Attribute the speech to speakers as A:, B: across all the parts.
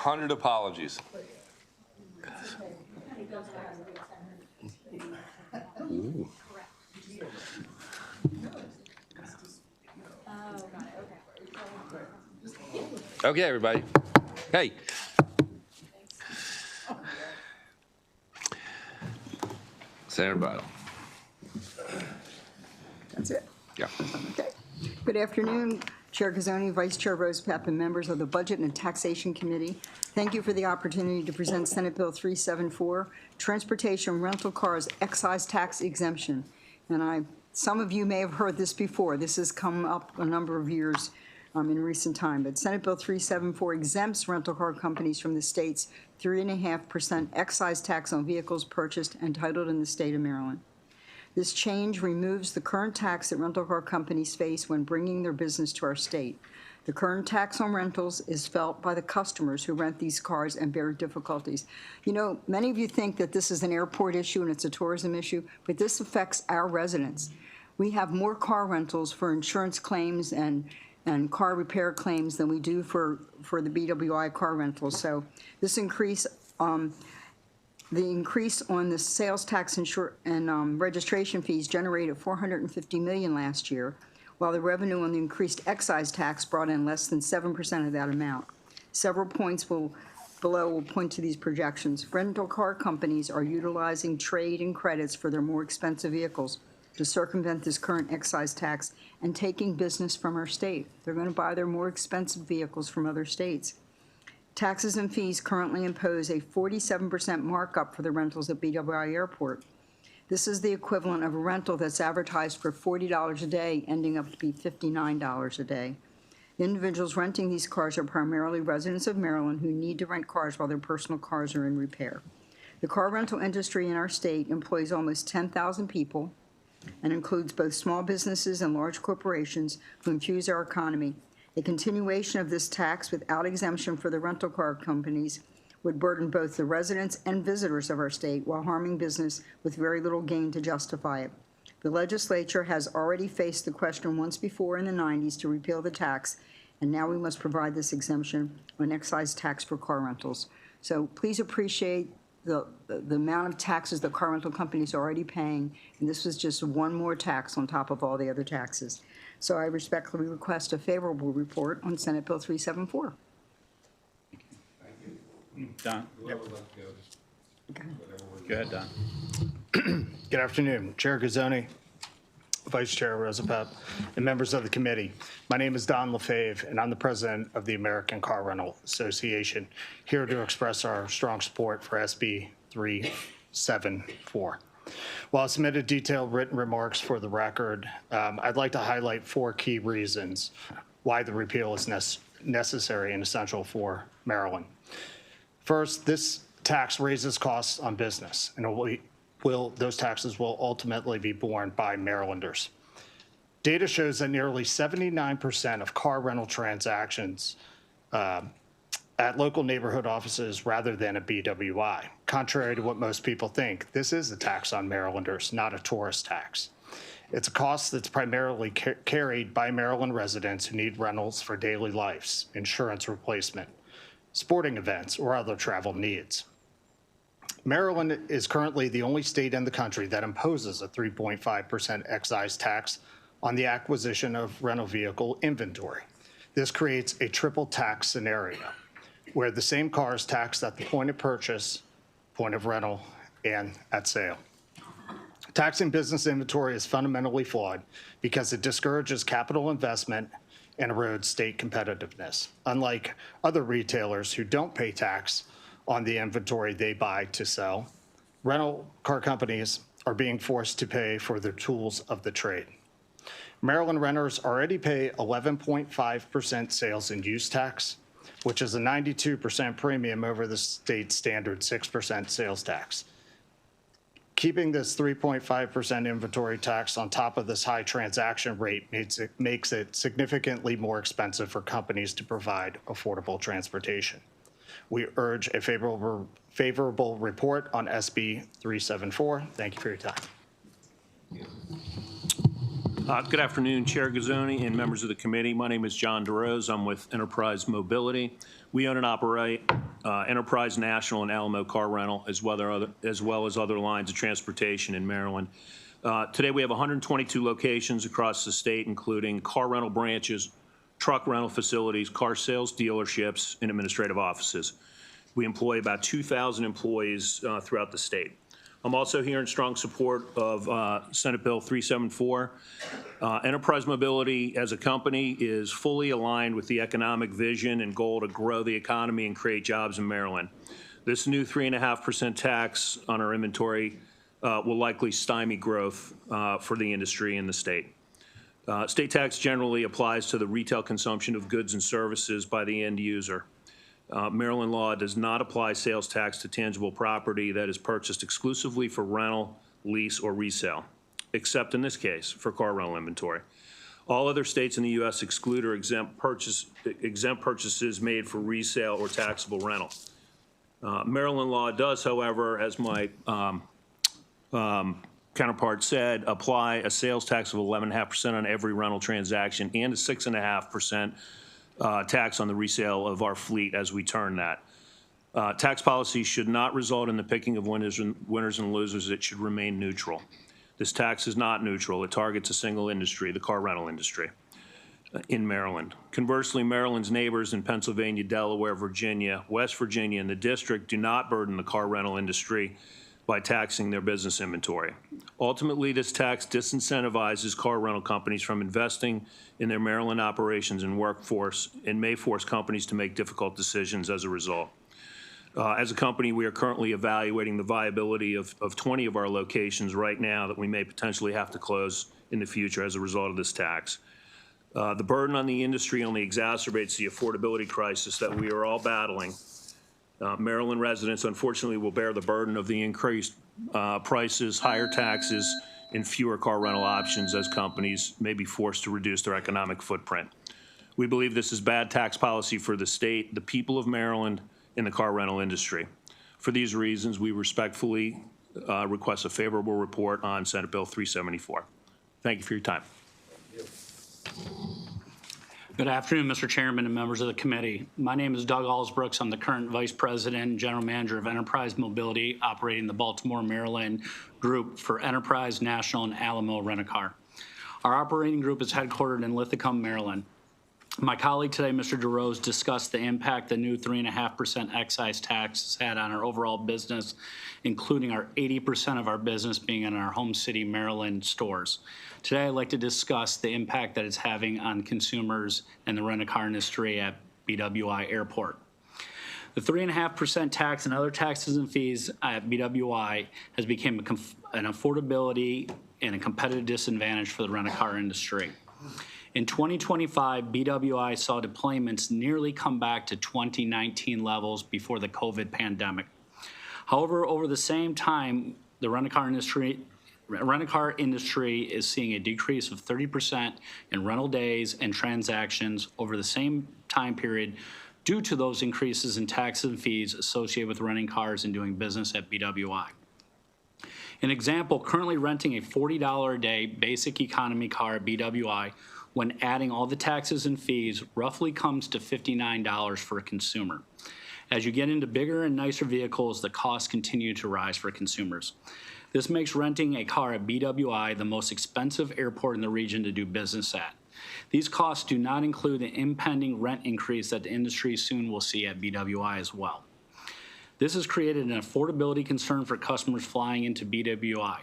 A: 100 apologies.
B: Ooh.
A: Okay, everybody. Hey. Senator Bridle.
C: That's it.
A: Yeah.
C: Okay. Good afternoon, Chair Gazzoni, Vice Chair Rosepap, and members of the Budget and Taxation Committee. Thank you for the opportunity to present Senate Bill 374, Transportation Rental Cars Excise Tax Exemption. And some of you may have heard this before. This has come up a number of years in recent time. But Senate Bill 374 exempts rental car companies from the state's 3.5% excise tax on vehicles purchased and titled in the state of Maryland. This change removes the current tax that rental car companies face when bringing their business to our state. The current tax on rentals is felt by the customers who rent these cars and bear difficulties. You know, many of you think that this is an airport issue and it's a tourism issue, but this affects our residents. We have more car rentals for insurance claims and car repair claims than we do for the BWI car rentals. So this increase, the increase on the sales tax and registration fees generated $450 million last year, while the revenue on the increased excise tax brought in less than 7% of that amount. Several points below will point to these projections. Rental car companies are utilizing trade and credits for their more expensive vehicles to circumvent this current excise tax and taking business from our state. They're going to buy their more expensive vehicles from other states. Taxes and fees currently impose a 47% markup for the rentals at BWI Airport. This is the equivalent of a rental that's advertised for $40 a day, ending up to be $59 a day. The individuals renting these cars are primarily residents of Maryland who need to rent cars while their personal cars are in repair. The car rental industry in our state employs almost 10,000 people and includes both small businesses and large corporations who infuse our economy. A continuation of this tax without exemption for the rental car companies would burden both the residents and visitors of our state while harming business with very little gain to justify it. The legislature has already faced the question once before in the 90s to repeal the tax, and now we must provide this exemption on excise tax for car rentals. So please appreciate the amount of taxes the car rental companies are already paying, and this was just one more tax on top of all the other taxes. So I respectfully request a favorable report on Senate Bill 374.
D: Don? Yep. Go ahead, Don.
E: Good afternoon, Chair Gazzoni, Vice Chair Rosepap, and members of the committee. My name is Don Lefebvre, and I'm the president of the American Car Rental Association, here to express our strong support for SB 374. While I submitted detailed written remarks for the record, I'd like to highlight 4 key reasons why the repeal is necessary and essential for Maryland. First, this tax raises costs on business, and those taxes will ultimately be borne by Marylanders. Data shows that nearly 79% of car rental transactions at local neighborhood offices rather than a BWI. Contrary to what most people think, this is a tax on Marylanders, not a tourist tax. It's a cost that's primarily carried by Maryland residents who need rentals for daily lives, insurance replacement, sporting events, or other travel needs. Maryland is currently the only state in the country that imposes a 3.5% excise tax on the acquisition of rental vehicle inventory. This creates a triple tax scenario where the same car is taxed at the point of purchase, point of rental, and at sale. Taxing business inventory is fundamentally flawed because it discourages capital investment and erodes state competitiveness. Unlike other retailers who don't pay tax on the inventory they buy to sell, rental car companies are being forced to pay for their tools of the trade. Maryland renters already pay 11.5% sales and use tax, which is a 92% premium over the state's standard 6% sales tax. Keeping this 3.5% inventory tax on top of this high transaction rate makes it significantly more expensive for companies to provide affordable transportation. We urge a favorable report on SB 374. Thank you for your time.
D: Good afternoon, Chair Gazzoni and members of the committee. My name is John DeRose. I'm with Enterprise Mobility. We own and operate Enterprise National and Alamo Car Rental, as well as other lines of transportation in Maryland. Today, we have 122 locations across the state, including car rental branches, truck rental facilities, car sales dealerships, and administrative offices. We employ about 2,000 employees throughout the state. I'm also here in strong support of Senate Bill 374. Enterprise Mobility as a company is fully aligned with the economic vision and goal to grow the economy and create jobs in Maryland. This new 3.5% tax on our inventory will likely stymie growth for the industry in the state. State tax generally applies to the retail consumption of goods and services by the end user. Maryland law does not apply sales tax to tangible property that is purchased exclusively for rental, lease, or resale, except in this case for car rental inventory. All other states in the U.S. exclude or exempt purchases made for resale or taxable rental. Maryland law does, however, as my counterpart said, apply a sales tax of 11.5% on every rental transaction and a 6.5% tax on the resale of our fleet as we turn that. Tax policy should not result in the picking of winners and losers. It should remain neutral. This tax is not neutral. It targets a single industry, the car rental industry in Maryland. Conversely, Maryland's neighbors in Pennsylvania, Delaware, Virginia, West Virginia, and the district do not burden the car rental industry by taxing their business inventory. Ultimately, this tax disincentivizes car rental companies from investing in their Maryland operations and workforce and may force companies to make difficult decisions as a result. As a company, we are currently evaluating the viability of 20 of our locations right now that we may potentially have to close in the future as a result of this tax. The burden on the industry only exacerbates the affordability crisis that we are all battling. Maryland residents, unfortunately, will bear the burden of the increased prices, higher taxes, and fewer car rental options as companies may be forced to reduce their economic footprint. We believe this is bad tax policy for the state, the people of Maryland, and the car rental industry. For these reasons, we respectfully request a favorable report on Senate Bill 374. Thank you for your time.
B: Good afternoon, Mr. Chairman and members of the committee. My name is Doug Allsbrooks. I'm the current Vice President and General Manager of Enterprise Mobility, operating the Baltimore, Maryland group for Enterprise, National, and Alamo Rent-A-Car. Our operating group is headquartered in Lithicum, Maryland. My colleague today, Mr. DeRose, discussed the impact the new 3.5% excise tax has had on our overall business, including our 80% of our business being in our home city, Maryland stores. Today, I'd like to discuss the impact that it's having on consumers and the rent-a-car industry at BWI Airport. The 3.5% tax and other taxes and fees at BWI has become an affordability and a competitive disadvantage for the rent-a-car industry. In 2025, BWI saw deployments nearly come back to 2019 levels before the COVID pandemic. However, over the same time, the rent-a-car industry is seeing a decrease of 30% in rental days and transactions over the same time period due to those increases in taxes and fees associated with renting cars and doing business at BWI. An example, currently renting a $40 a day basic economy car at BWI, when adding all the taxes and fees, roughly comes to $59 for a consumer. As you get into bigger and nicer vehicles, the costs continue to rise for consumers. This makes renting a car at BWI the most expensive airport in the region to do business at. These costs do not include the impending rent increase that the industry soon will see at BWI as well. This has created an affordability concern for customers flying into BWI.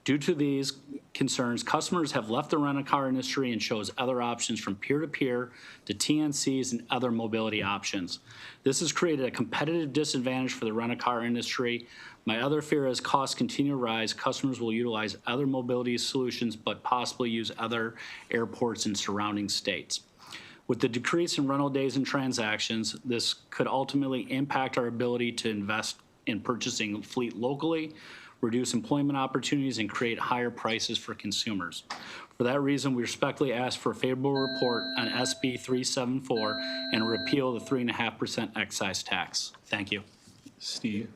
B: Due to these concerns, customers have left the rent-a-car industry and chose other options from peer-to-peer to TNCs and other mobility options. This has created a competitive disadvantage for the rent-a-car industry. My other fear, as costs continue to rise, customers will utilize other mobility solutions but possibly use other airports in surrounding states. With the decrease in rental days and transactions, this could ultimately impact our ability to invest in purchasing fleet locally, reduce employment opportunities, and create higher prices for consumers. For that reason, we respectfully ask for a favorable report on SB 374 and repeal the 3.5% excise tax. Thank you.
D: Steve.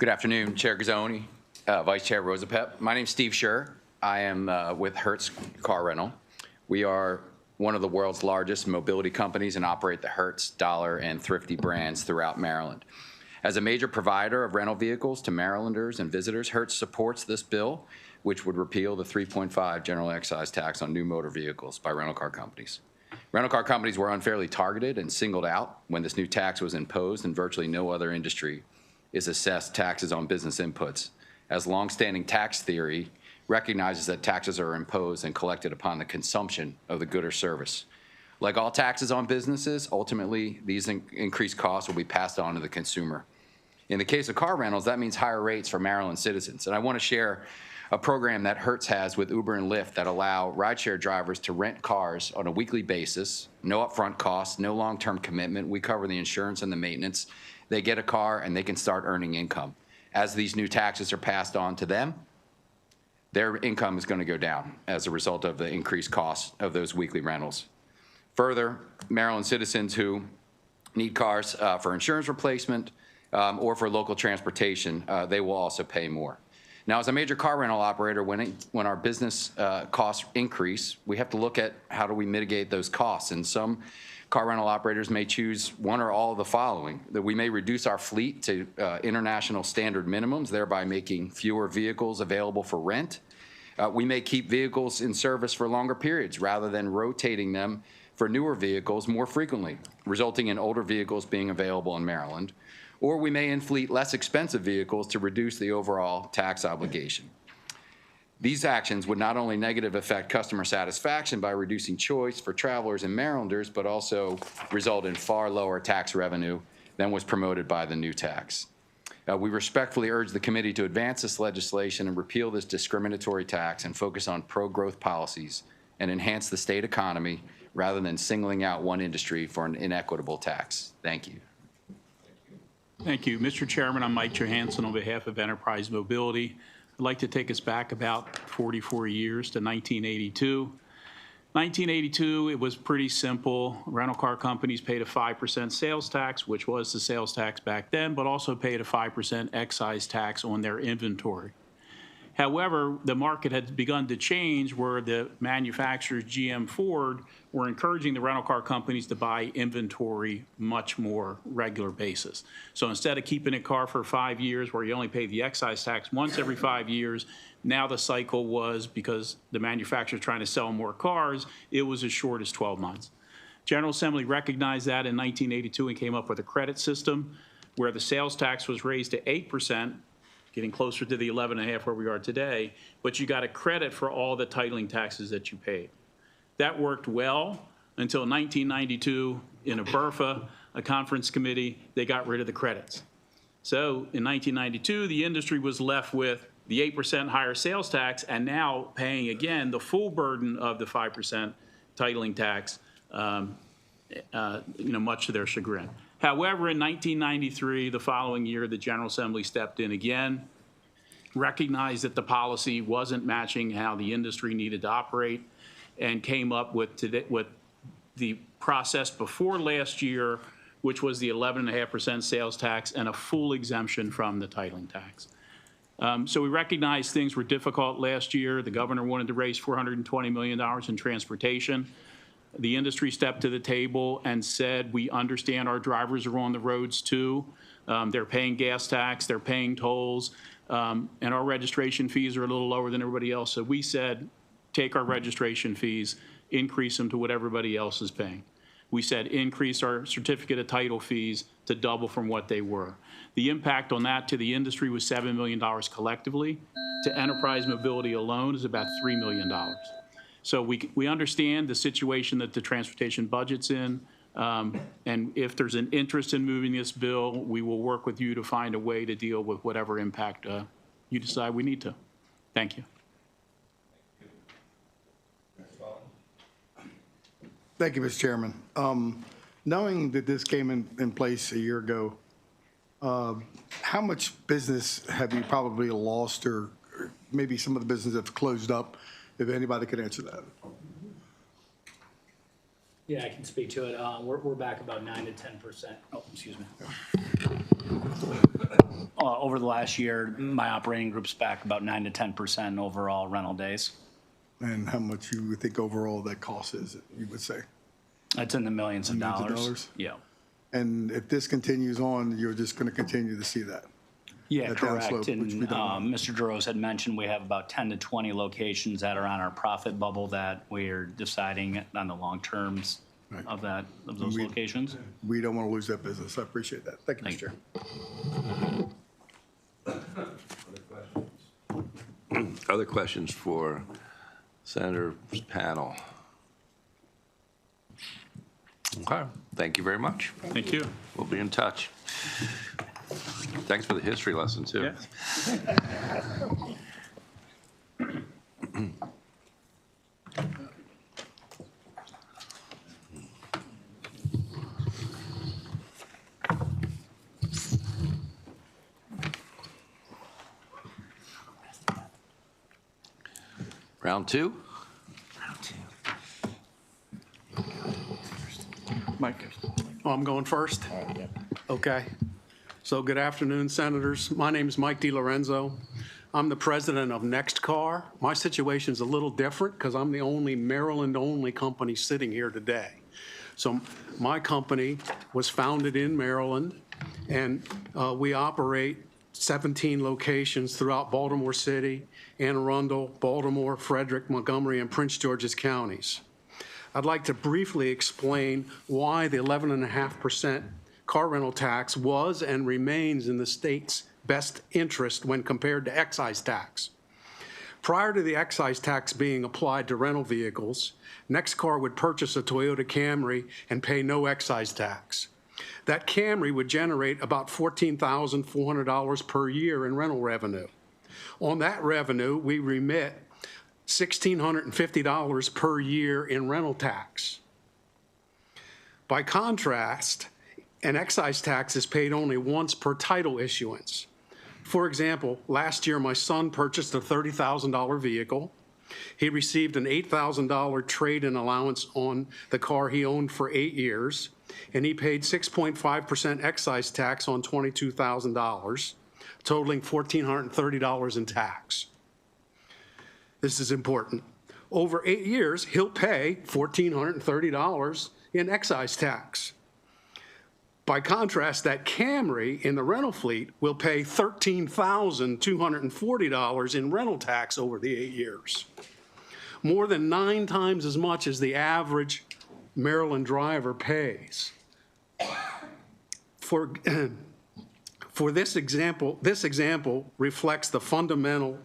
A: Good
F: Good afternoon, Chair Gazzoni, Vice Chair Rosapep. My name's Steve Scher. I am with Hertz Car Rental. We are one of the world's largest mobility companies and operate the Hertz, Dollar, and Thrifty brands throughout Maryland. As a major provider of rental vehicles to Marylanders and visitors, Hertz supports this bill, which would repeal the 3.5 general excise tax on new motor vehicles by rental car companies. Rental car companies were unfairly targeted and singled out when this new tax was imposed, and virtually no other industry is assessed taxes on business inputs, as longstanding tax theory recognizes that taxes are imposed and collected upon the consumption of the good or service. Like all taxes on businesses, ultimately, these increased costs will be passed on to the consumer. In the case of car rentals, that means higher rates for Maryland citizens. And I want to share a program that Hertz has with Uber and Lyft that allow rideshare drivers to rent cars on a weekly basis, no upfront costs, no long-term commitment. We cover the insurance and the maintenance. They get a car and they can start earning income. As these new taxes are passed on to them, their income is going to go down as a result of the increased costs of those weekly rentals. Further, Maryland citizens who need cars for insurance replacement or for local transportation, they will also pay more. Now, as a major car rental operator, when our business costs increase, we have to look at how do we mitigate those costs. And some car rental operators may choose one or all of the following: that we may reduce our fleet to international standard minimums, thereby making fewer vehicles available for rent. We may keep vehicles in service for longer periods rather than rotating them for newer vehicles more frequently, resulting in older vehicles being available in Maryland. Or we may in-fleet less expensive vehicles to reduce the overall tax obligation. These actions would not only negatively affect customer satisfaction by reducing choice for travelers and Marylanders, but also result in far lower tax revenue than was promoted by the new tax. We respectfully urge the committee to advance this legislation and repeal this discriminatory tax and focus on pro-growth policies and enhance the state economy rather than singling out one industry for an inequitable tax. Thank you.
G: Thank you. Mr. Chairman, I'm Mike Johansson on behalf of Enterprise Mobility. I'd like to take us back about 44 years to 1982. 1982, it was pretty simple. Rental car companies paid a 5% sales tax, which was the sales tax back then, but also paid a 5% excise tax on their inventory. However, the market had begun to change where the manufacturers, GM, Ford, were encouraging the rental car companies to buy inventory much more regular basis. So instead of keeping a car for 5 years where you only pay the excise tax once every 5 years, now the cycle was, because the manufacturer's trying to sell more cars, it was as short as 12 months. General Assembly recognized that in 1982 and came up with a credit system where the sales tax was raised to 8%, getting closer to the 11.5 where we are today, but you got a credit for all the titling taxes that you paid. That worked well until 1992 in a BRFA, a conference committee, they got rid of the credits. So in 1992, the industry was left with the 8% higher sales tax and now paying again the full burden of the 5% titling tax, much to their chagrin. However, in 1993, the following year, the General Assembly stepped in again, recognized that the policy wasn't matching how the industry needed to operate, and came up with the process before last year, which was the 11.5% sales tax and a full exemption from the titling tax. So we recognized things were difficult last year. The governor wanted to raise $420 million in transportation. The industry stepped to the table and said, we understand our drivers are on the roads too. They're paying gas tax, they're paying tolls, and our registration fees are a little lower than everybody else. So we said, take our registration fees, increase them to what everybody else is paying. We said, increase our certificate of title fees to double from what they were. The impact on that to the industry was $7 million collectively. To Enterprise Mobility alone is about $3 million. So we understand the situation that the transportation budget's in, and if there's an interest in moving this bill, we will work with you to find a way to deal with whatever impact you decide we need to. Thank you.
H: Thank you, Mr. Chairman. Knowing that this came in place a year ago, how much business have you probably lost, or maybe some of the business have closed up, if anybody could answer that?
B: Yeah, I can speak to it. We're back about 9 to 10%. Oh, excuse me. Over the last year, my operating group's back about 9 to 10% in overall rental days.
H: And how much you would think overall that cost is, you would say?
B: It's in the millions of
H: Millions of
B: dollars.
H: dollars?
B: Yeah.
H: And if this continues on, you're just going to continue to see that?
B: Yeah,
H: That
B: correct.
H: downslope,
B: And
H: which we don't want.
B: Mr. Duros had mentioned we have about 10 to 20 locations that are on our profit bubble that we are deciding on the long terms
H: Right.
B: of those
H: We-
B: locations.
H: We don't want to lose that business. I appreciate that. Thank you, Mr. Chair.
A: Other questions for Senator's panel? Okay, thank you very much.
G: Thank you.
A: We'll be in touch. Thanks for the history lesson, too.
G: Yeah.
A: Round two?
I: Mike. Oh, I'm going first? Okay. So good afternoon, Senators. My name is Mike DiLorenzo. I'm the president of NextCar. My situation's a little different because I'm the only Maryland-only company sitting here today. So my company was founded in Maryland, and we operate 17 locations throughout Baltimore City, Anne Arundel, Baltimore, Frederick, Montgomery, and Prince George's counties. I'd like to briefly explain why the 11.5% car rental tax was and remains in the state's best interest when compared to excise tax. Prior to the excise tax being applied to rental vehicles, NextCar would purchase a Toyota Camry and pay no excise tax. That Camry would generate about $14,400 per year in rental revenue. On that revenue, we remit $1,650 per year in rental tax. By contrast, an excise tax is paid only once per title issuance. For example, last year my son purchased a $30,000 vehicle. He received an $8,000 trade-in allowance on the car he owned for 8 years, and he paid 6.5% excise tax on $22,000, totaling $1,430 in tax. This is important. Over 8 years, he'll pay $1,430 in excise tax. By contrast, that Camry in the rental fleet will pay $13,240 in rental tax over the 8 years. More than 9 times as much as the average Maryland driver pays. For this example reflects the fundamental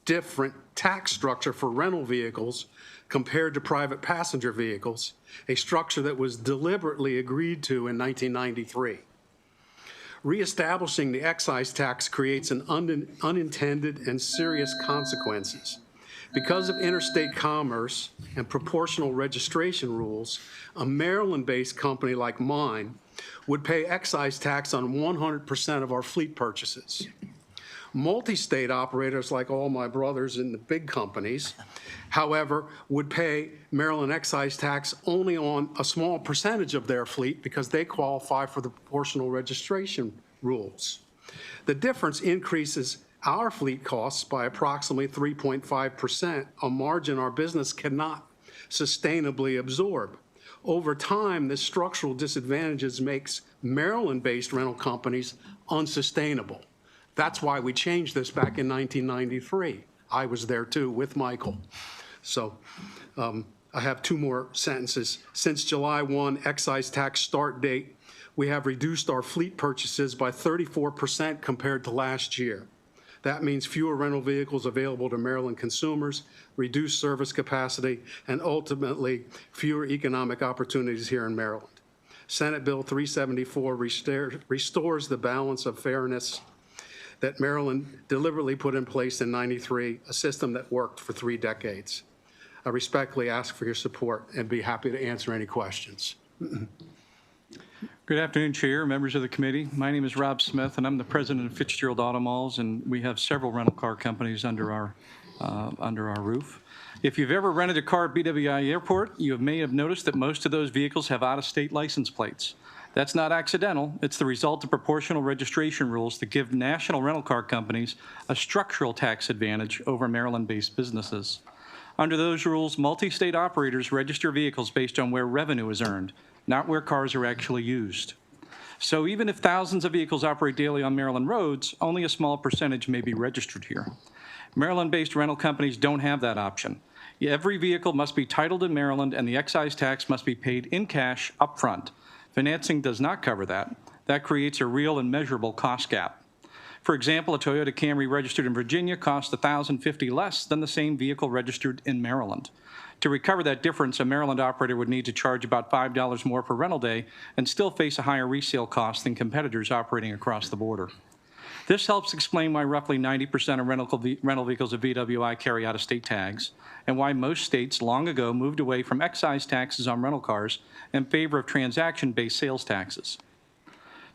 I: different tax structure for rental vehicles compared to private passenger vehicles, a structure that was deliberately agreed to in 1993. Reestablishing the excise tax creates an unintended and serious consequences. Because of interstate commerce and proportional registration rules, a Maryland-based company like mine would pay excise tax on 100% of our fleet purchases. Multi-state operators, like all my brothers in the big companies, however, would pay Maryland excise tax only on a small percentage of their fleet because they qualify for the proportional registration rules. The difference increases our fleet costs by approximately 3.5%, a margin our business cannot sustainably absorb. Over time, this structural disadvantages makes Maryland-based rental companies unsustainable. That's why we changed this back in 1993. I was there too with Michael. So I have 2 more sentences. Since July 1, excise tax start date, we have reduced our fleet purchases by 34% compared to last year. That means fewer rental vehicles available to Maryland consumers, reduced service capacity, and ultimately fewer economic opportunities here in Maryland. Senate Bill 374 restores the balance of fairness that Maryland deliberately put in place in '93, a system that worked for 3 decades. I respectfully ask for your support and be happy to answer any questions.
J: Good afternoon, Chair, members of the committee. My name is Rob Smith, and I'm the president of Fitzgerald Auto Malls, and we have several rental car companies under our roof. If you've ever rented a car at BWI Airport, you may have noticed that most of those vehicles have out-of-state license plates. That's not accidental. It's the result of proportional registration rules that give national rental car companies a structural tax advantage over Maryland-based businesses. Under those rules, multi-state operators register vehicles based on where revenue is earned, not where cars are actually used. So even if thousands of vehicles operate daily on Maryland roads, only a small percentage may be registered here. Maryland-based rental companies don't have that option. Every vehicle must be titled in Maryland, and the excise tax must be paid in cash upfront. Financing does not cover that. That creates a real and measurable cost gap. For example, a Toyota Camry registered in Virginia costs $1,050 less than the same vehicle registered in Maryland. To recover that difference, a Maryland operator would need to charge about $5 more per rental day and still face a higher resale cost than competitors operating across the border. This helps explain why roughly 90% of rental vehicles of VWI carry out-of-state tags, and why most states long ago moved away from excise taxes on rental cars in favor of transaction-based sales taxes.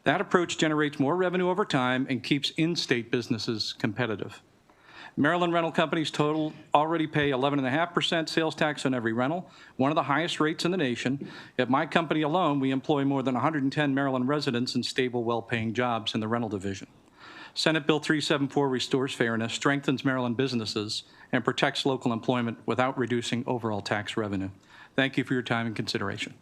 J: That approach generates more revenue over time and keeps in-state businesses competitive. Maryland rental companies total already pay 11.5% sales tax on every rental, one of the highest rates in the nation. At my company alone, we employ more than 110 Maryland residents in stable, well-paying jobs in the rental division. Senate Bill 374 restores fairness, strengthens Maryland businesses, and protects local employment without reducing overall tax revenue. Thank you for your time and consideration.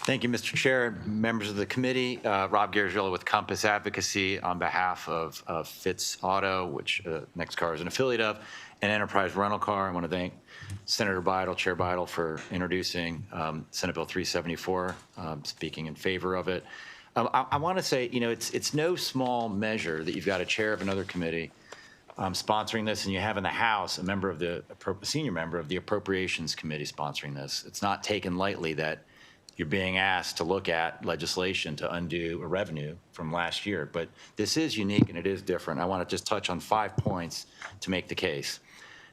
K: Thank you, Mr. Chair, members of the committee. Rob Garagiola with Compass Advocacy on behalf of Fitz Auto, which Next Car is an affiliate of, and Enterprise Rental Car. I want to thank Senator Bidle, Chair Bidle, for introducing Senate Bill 374, speaking in favor of it. I want to say, you know, it's no small measure that you've got a chair of another committee sponsoring this, and you have in the House a senior member of the Appropriations Committee sponsoring this. It's not taken lightly that you're being asked to look at legislation to undo a revenue from last year. But this is unique and it is different. I want to just touch on 5 points to make the case.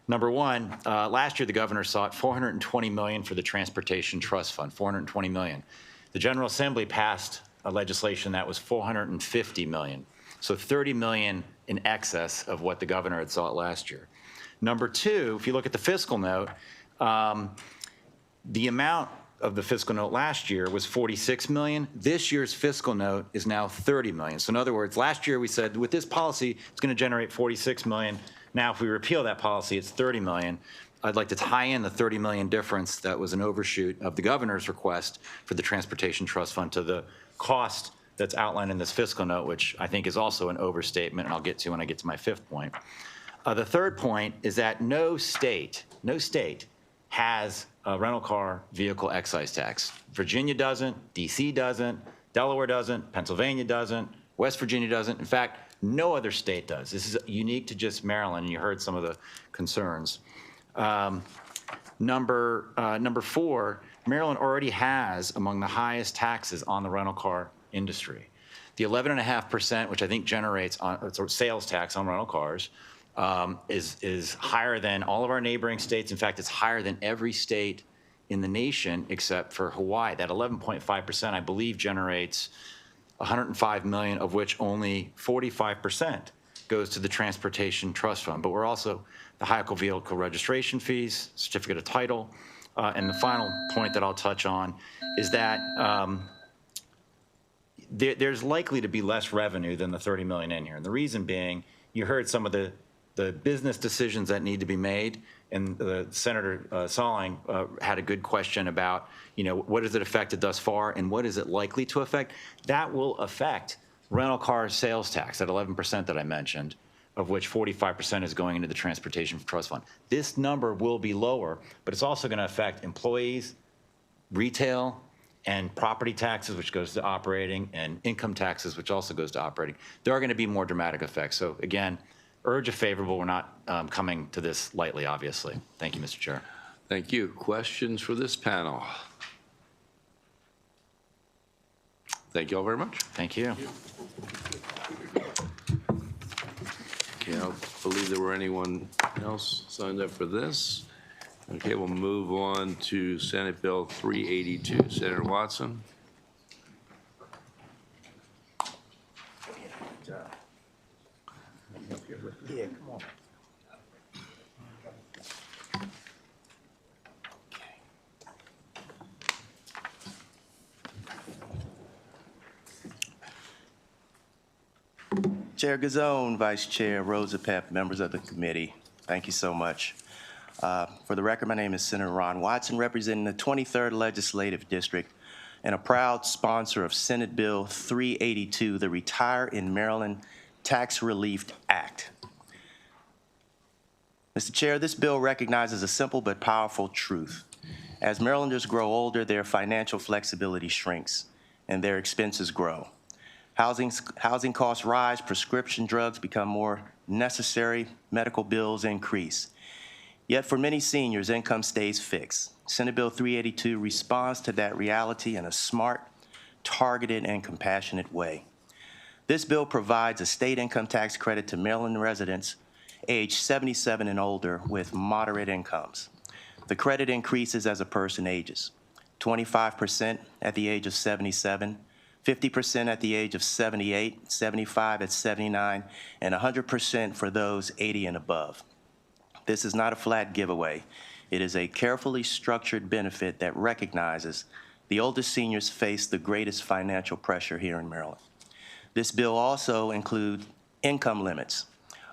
K: Number one, last year the governor sought $420 million for the Transportation Trust Fund, $420 million. The General Assembly passed a legislation that was $450 million, so $30 million in excess of what the governor had sought last year. Number two, if you look at the fiscal note, the amount of the fiscal note last year was $46 million. This year's fiscal note is now $30 million. So in other words, last year we said with this policy, it's going to generate $46 million. Now if we repeal that policy, it's $30 million. I'd like to tie in the $30 million difference that was an overshoot of the governor's request for the Transportation Trust Fund to the cost that's outlined in this fiscal note, which I think is also an overstatement, and I'll get to when I get to my fifth point. The third point is that no state has a rental car vehicle excise tax. Virginia doesn't, DC doesn't, Delaware doesn't, Pennsylvania doesn't, West Virginia doesn't. In fact, no other state does. This is unique to just Maryland, and you heard some of the concerns. Number four, Maryland already has among the highest taxes on the rental car industry. The 11.5%, which I think generates sales tax on rental cars, is higher than all of our neighboring states. In fact, it's higher than every state in the nation except for Hawaii. That 11.5%, I believe, generates $105 million, of which only 45% goes to the Transportation Trust Fund. But we're also the vehicle registration fees, certificate of title. And the final point that I'll touch on is that there's likely to be less revenue than the $30 million in here. And the reason being, you heard some of the business decisions that need to be made, and Senator Salling had a good question about, you know, what has it affected thus far and what is it likely to affect? That will affect rental car sales tax at 11% that I mentioned, of which 45% is going into the Transportation Trust Fund. This number will be lower, but it's also going to affect employees, retail, and property taxes, which goes to operating, and income taxes, which also goes to operating. There are going to be more dramatic effects. So again, urge a favorable. We're not coming to this lightly, obviously. Thank you, Mr. Chair.
A: Thank you. Questions for this panel? Thank you all very much.
K: Thank you.
A: Okay, I don't believe there were anyone else signed up for this. Okay, we'll move on to Senate Bill 382. Senator Watson.
L: Yeah, come on. Chair Gazone, Vice Chair Rosapep, members of the committee, thank you so much. For the record, my name is Senator Ron Watson, representing the 23rd Legislative District and a proud sponsor of Senate Bill 382, the Retire in Maryland Tax Relief Act. Mr. Chair, this bill recognizes a simple but powerful truth. As Marylanders grow older, their financial flexibility shrinks and their expenses grow. Housing costs rise, prescription drugs become more necessary, medical bills increase. Yet for many seniors, income stays fixed. Senate Bill 382 responds to that reality in a smart, targeted, and compassionate way. This bill provides a state income tax credit to Maryland residents aged 77 and older with moderate incomes. The credit increases as a person ages, 25% at the age of 77, 50% at the age of 78, 75 at 79, and 100% for those 80 and above. This is not a flat giveaway. It is a carefully structured benefit that recognizes the oldest seniors face the greatest financial pressure here in Maryland. This bill also includes income limits,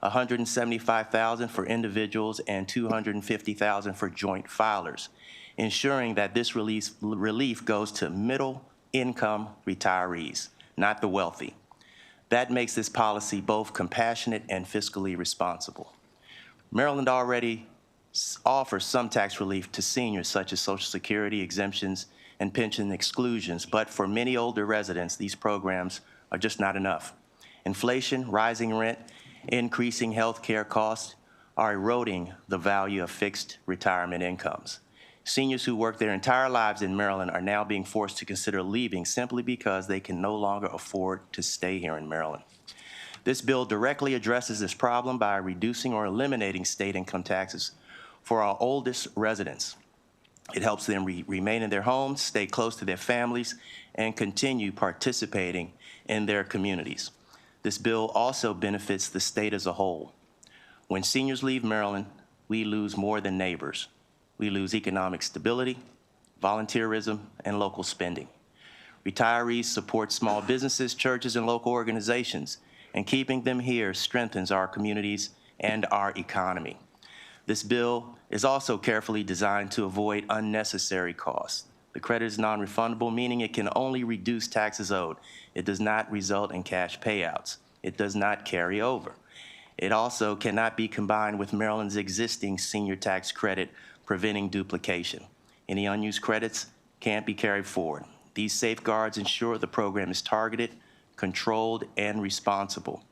L: $175,000 for individuals and $250,000 for joint filers, ensuring that this relief goes to middle-income retirees, not the wealthy. That makes this policy both compassionate and fiscally responsible. Maryland already offers some tax relief to seniors, such as Social Security exemptions and pension exclusions, but for many older residents, these programs are just not enough. Inflation, rising rent, increasing health care costs are eroding the value of fixed retirement incomes. Seniors who work their entire lives in Maryland are now being forced to consider leaving simply because they can no longer afford to stay here in Maryland. This bill directly addresses this problem by reducing or eliminating state income taxes for our oldest residents. It helps them remain in their homes, stay close to their families, and continue participating in their communities. This bill also benefits the state as a whole. When seniors leave Maryland, we lose more than neighbors. We lose economic stability, volunteerism, and local spending. Retirees support small businesses, churches, and local organizations, and keeping them here strengthens our communities and our economy. This bill is also carefully designed to avoid unnecessary costs. The credit is non-refundable, meaning it can only reduce taxes owed. It does not result in cash payouts. It does not carry over. It also cannot be combined with Maryland's existing senior tax credit, preventing duplication. Any unused credits can't be carried forward. These safeguards ensure the program is targeted, controlled, and responsible.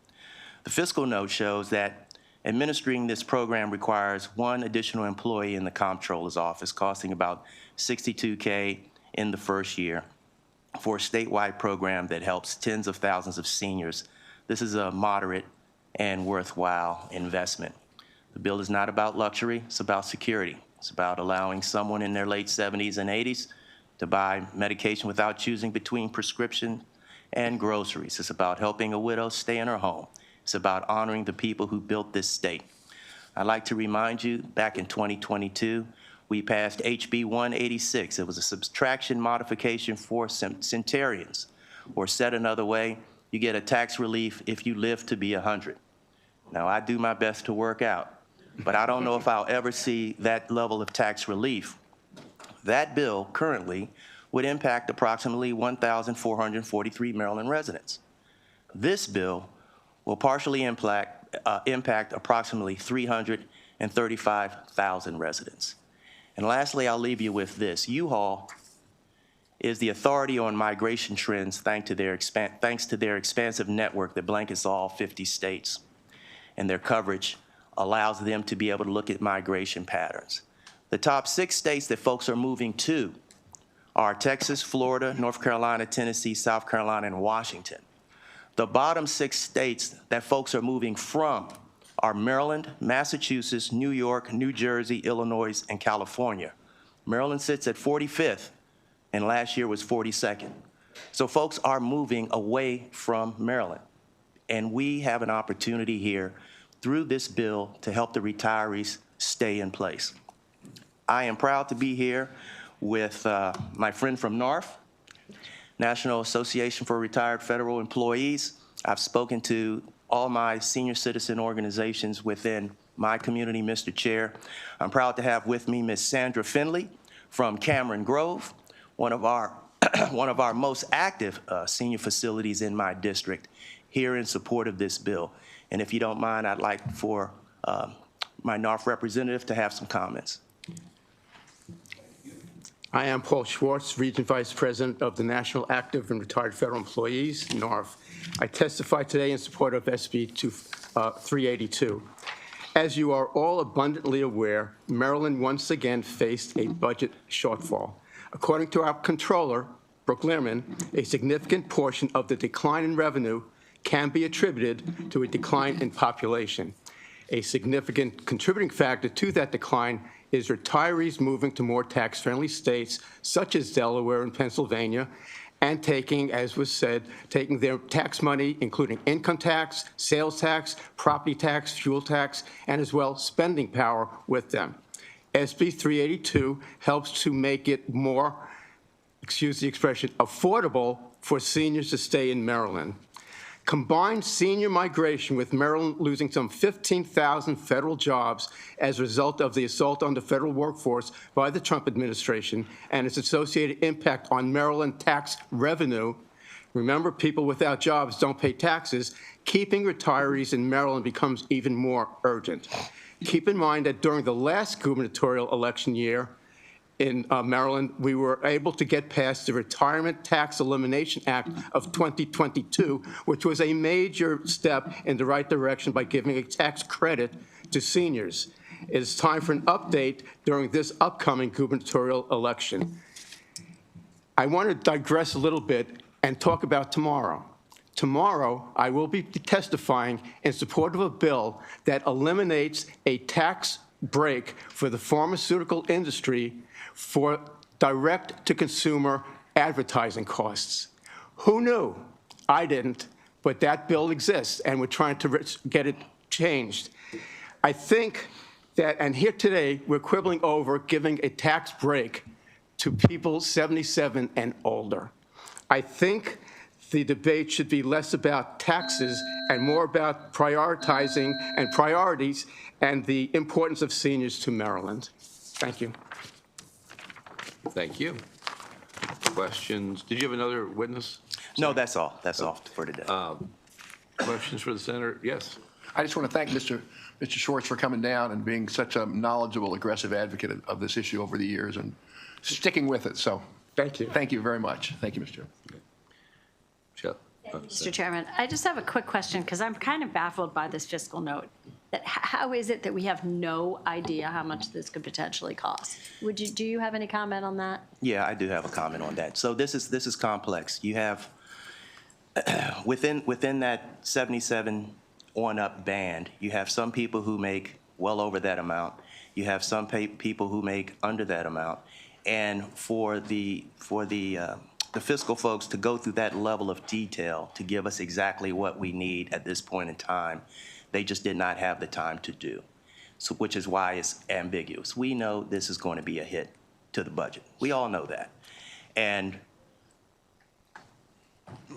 L: The fiscal note shows that administering this program requires one additional employee in the comptroller's office, costing about $62K in the first year for a statewide program that helps tens of thousands of seniors. This is a moderate and worthwhile investment. The bill is not about luxury, it's about security. It's about allowing someone in their late 70s and 80s to buy medication without choosing between prescription and groceries. It's about helping a widow stay in her home. It's about honoring the people who built this state. I'd like to remind you, back in 2022, we passed HB 186. It was a subtraction modification for centenarians, or said another way, you get a tax relief if you live to be 100. Now, I do my best to work out, but I don't know if I'll ever see that level of tax relief. That bill currently would impact approximately 1,443 Maryland residents. This bill will partially impact approximately 335,000 residents. And lastly, I'll leave you with this. U-Haul is the authority on migration trends thanks to their expansive network that blankets all 50 states. And their coverage allows them to be able to look at migration patterns. The top 6 states that folks are moving to are Texas, Florida, North Carolina, Tennessee, South Carolina, and Washington. The bottom 6 states that folks are moving from are Maryland, Massachusetts, New York, New Jersey, Illinois, and California. Maryland sits at 45th, and last year was 42nd. So folks are moving away from Maryland. And we have an opportunity here through this bill to help the retirees stay in place. I am proud to be here with my friend from NARF, National Association for Retired Federal Employees. I've spoken to all my senior citizen organizations within my community, Mr. Chair. I'm proud to have with me Ms. Sandra Finley from Cameron Grove, one of our one of our most active senior facilities in my district, here in support of this bill. And if you don't mind, I'd like for my NARF representative to have some comments.
M: I am Paul Schwartz, Region Vice President of the National Active and Retired Federal Employees, NARF. I testify today in support of SB 382. As you are all abundantly aware, Maryland once again faced a budget shortfall. According to our controller, Brooke Lehrman, a significant portion of the decline in revenue can be attributed to a decline in population. A significant contributing factor to that decline is retirees moving to more tax-friendly states, such as Delaware and Pennsylvania, and taking, as was said, taking their tax money, including income tax, sales tax, property tax, fuel tax, and as well spending power with them. SB 382 helps to make it more, excuse the expression, affordable for seniors to stay in Maryland. Combined senior migration with Maryland losing some 15,000 federal jobs as a result of the assault on the federal workforce by the Trump administration and its associated impact on Maryland tax revenue. Remember, people without jobs don't pay taxes. Keeping retirees in Maryland becomes even more urgent. Keep in mind that during the last gubernatorial election year, in Maryland, we were able to get past the Retirement Tax Elimination Act of 2022, which was a major step in the right direction by giving a tax credit to seniors. It is time for an update during this upcoming gubernatorial election. I want to digress a little bit and talk about tomorrow. Tomorrow, I will be testifying in support of a bill that eliminates a tax break for the pharmaceutical industry for direct-to-consumer advertising costs. Who knew? I didn't, but that bill exists, and we're trying to get it changed. I think that, and here today, we're quibbling over giving a tax break to people 77 and older. I think the debate should be less about taxes and more about prioritizing and priorities and the importance of seniors to Maryland. Thank you.
A: Thank you. Questions? Did you have another witness?
L: No, that's all. That's all for today.
A: Questions for the senator? Yes.
N: I just want to thank Mr. Schwartz for coming down and being such a knowledgeable, aggressive advocate of this issue over the years and sticking with it. So
M: thank you.
N: Thank you very much. Thank you, Mr. Chairman.
O: Mr. Chairman, I just have a quick question because I'm kind of baffled by this fiscal note. That how is it that we have no idea how much this could potentially cost? Do you have any comment on that?
L: Yeah, I do have a comment on that. So this is complex. You have within that 77 on up band, you have some people who make well over that amount. You have some people who make under that amount, and for the fiscal folks to go through that level of detail to give us exactly what we need at this point in time, they just did not have the time to do, so, which is why it's ambiguous. We know this is going to be a hit to the budget. We all know that. And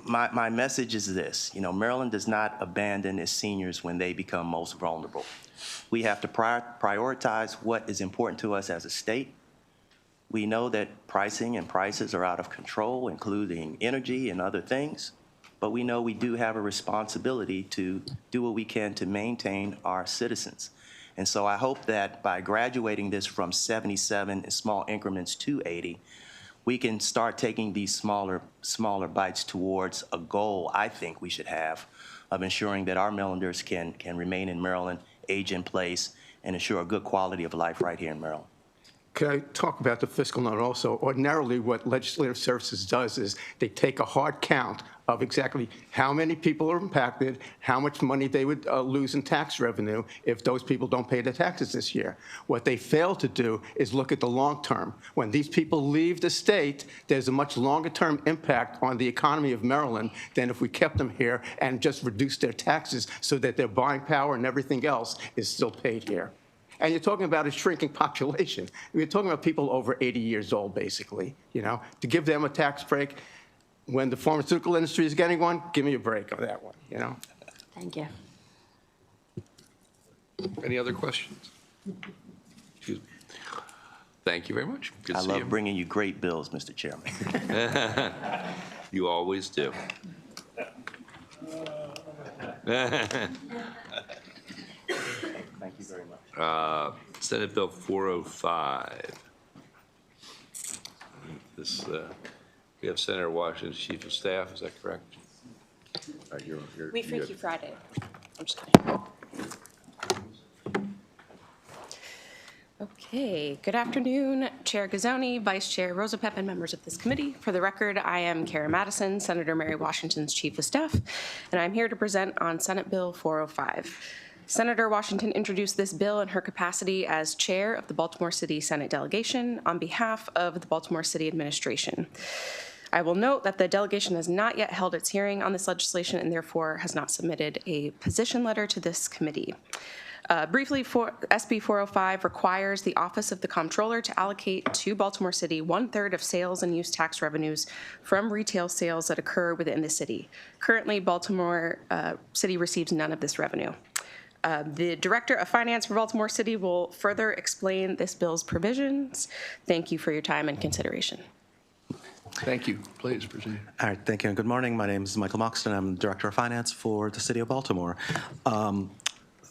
L: my message is this, Maryland does not abandon its seniors when they become most vulnerable. We have to prioritize what is important to us as a state. We know that pricing and prices are out of control, including energy and other things. But we know we do have a responsibility to do what we can to maintain our citizens. And so I hope that by graduating this from 77 in small increments to 80, we can start taking these smaller bites towards a goal I think we should have of ensuring that our Marylanders can remain in Maryland, age in place, and ensure a good quality of life right here in Maryland.
M: Could I talk about the fiscal note also? Ordinarily, what Legislative Services does is they take a hard count of exactly how many people are impacted, how much money they would lose in tax revenue if those people don't pay their taxes this year. What they fail to do is look at the long term. When these people leave the state, there's a much longer term impact on the economy of Maryland than if we kept them here and just reduced their taxes so that their buying power and everything else is still paid here. And you're talking about a shrinking population. We're talking about people over 80 years old, basically, to give them a tax break when the pharmaceutical industry is getting one, give me a break on that one,
O: Thank you.
A: Any other questions? Excuse me. Thank you very much. Good
L: I
A: to see you.
L: love bringing you great bills, Mr. Chairman.
A: You always do.
L: Thank you very much.
A: Senate Bill 405. This, we have Senator Washington's Chief of Staff, is that correct? All right,
P: We
A: you're
P: Freaky
A: good.
P: Friday. I'm just kidding. Okay, good afternoon, Chair Gazzoni, Vice Chair Rosapep, and members of this committee. For the record, I am Kara Madison, Senator Mary Washington's Chief of Staff, and I'm here to present on Senate Bill 405. Senator Washington introduced this bill in her capacity as Chair of the Baltimore City Senate Delegation on behalf of the Baltimore City Administration. I will note that the delegation has not yet held its hearing on this legislation and therefore has not submitted a position letter to this committee. Briefly, SB 405 requires the Office of the Comptroller to allocate to Baltimore City 1/3 of sales and use tax revenues from retail sales that occur within the city. Currently, Baltimore City receives none of this revenue. The Director of Finance for Baltimore City will further explain this bill's provisions. Thank you for your time and consideration.
N: Thank you. Please proceed.
Q: All right, thank you, and good morning. My name is Michael Moxton. I'm Director of Finance for the City of Baltimore.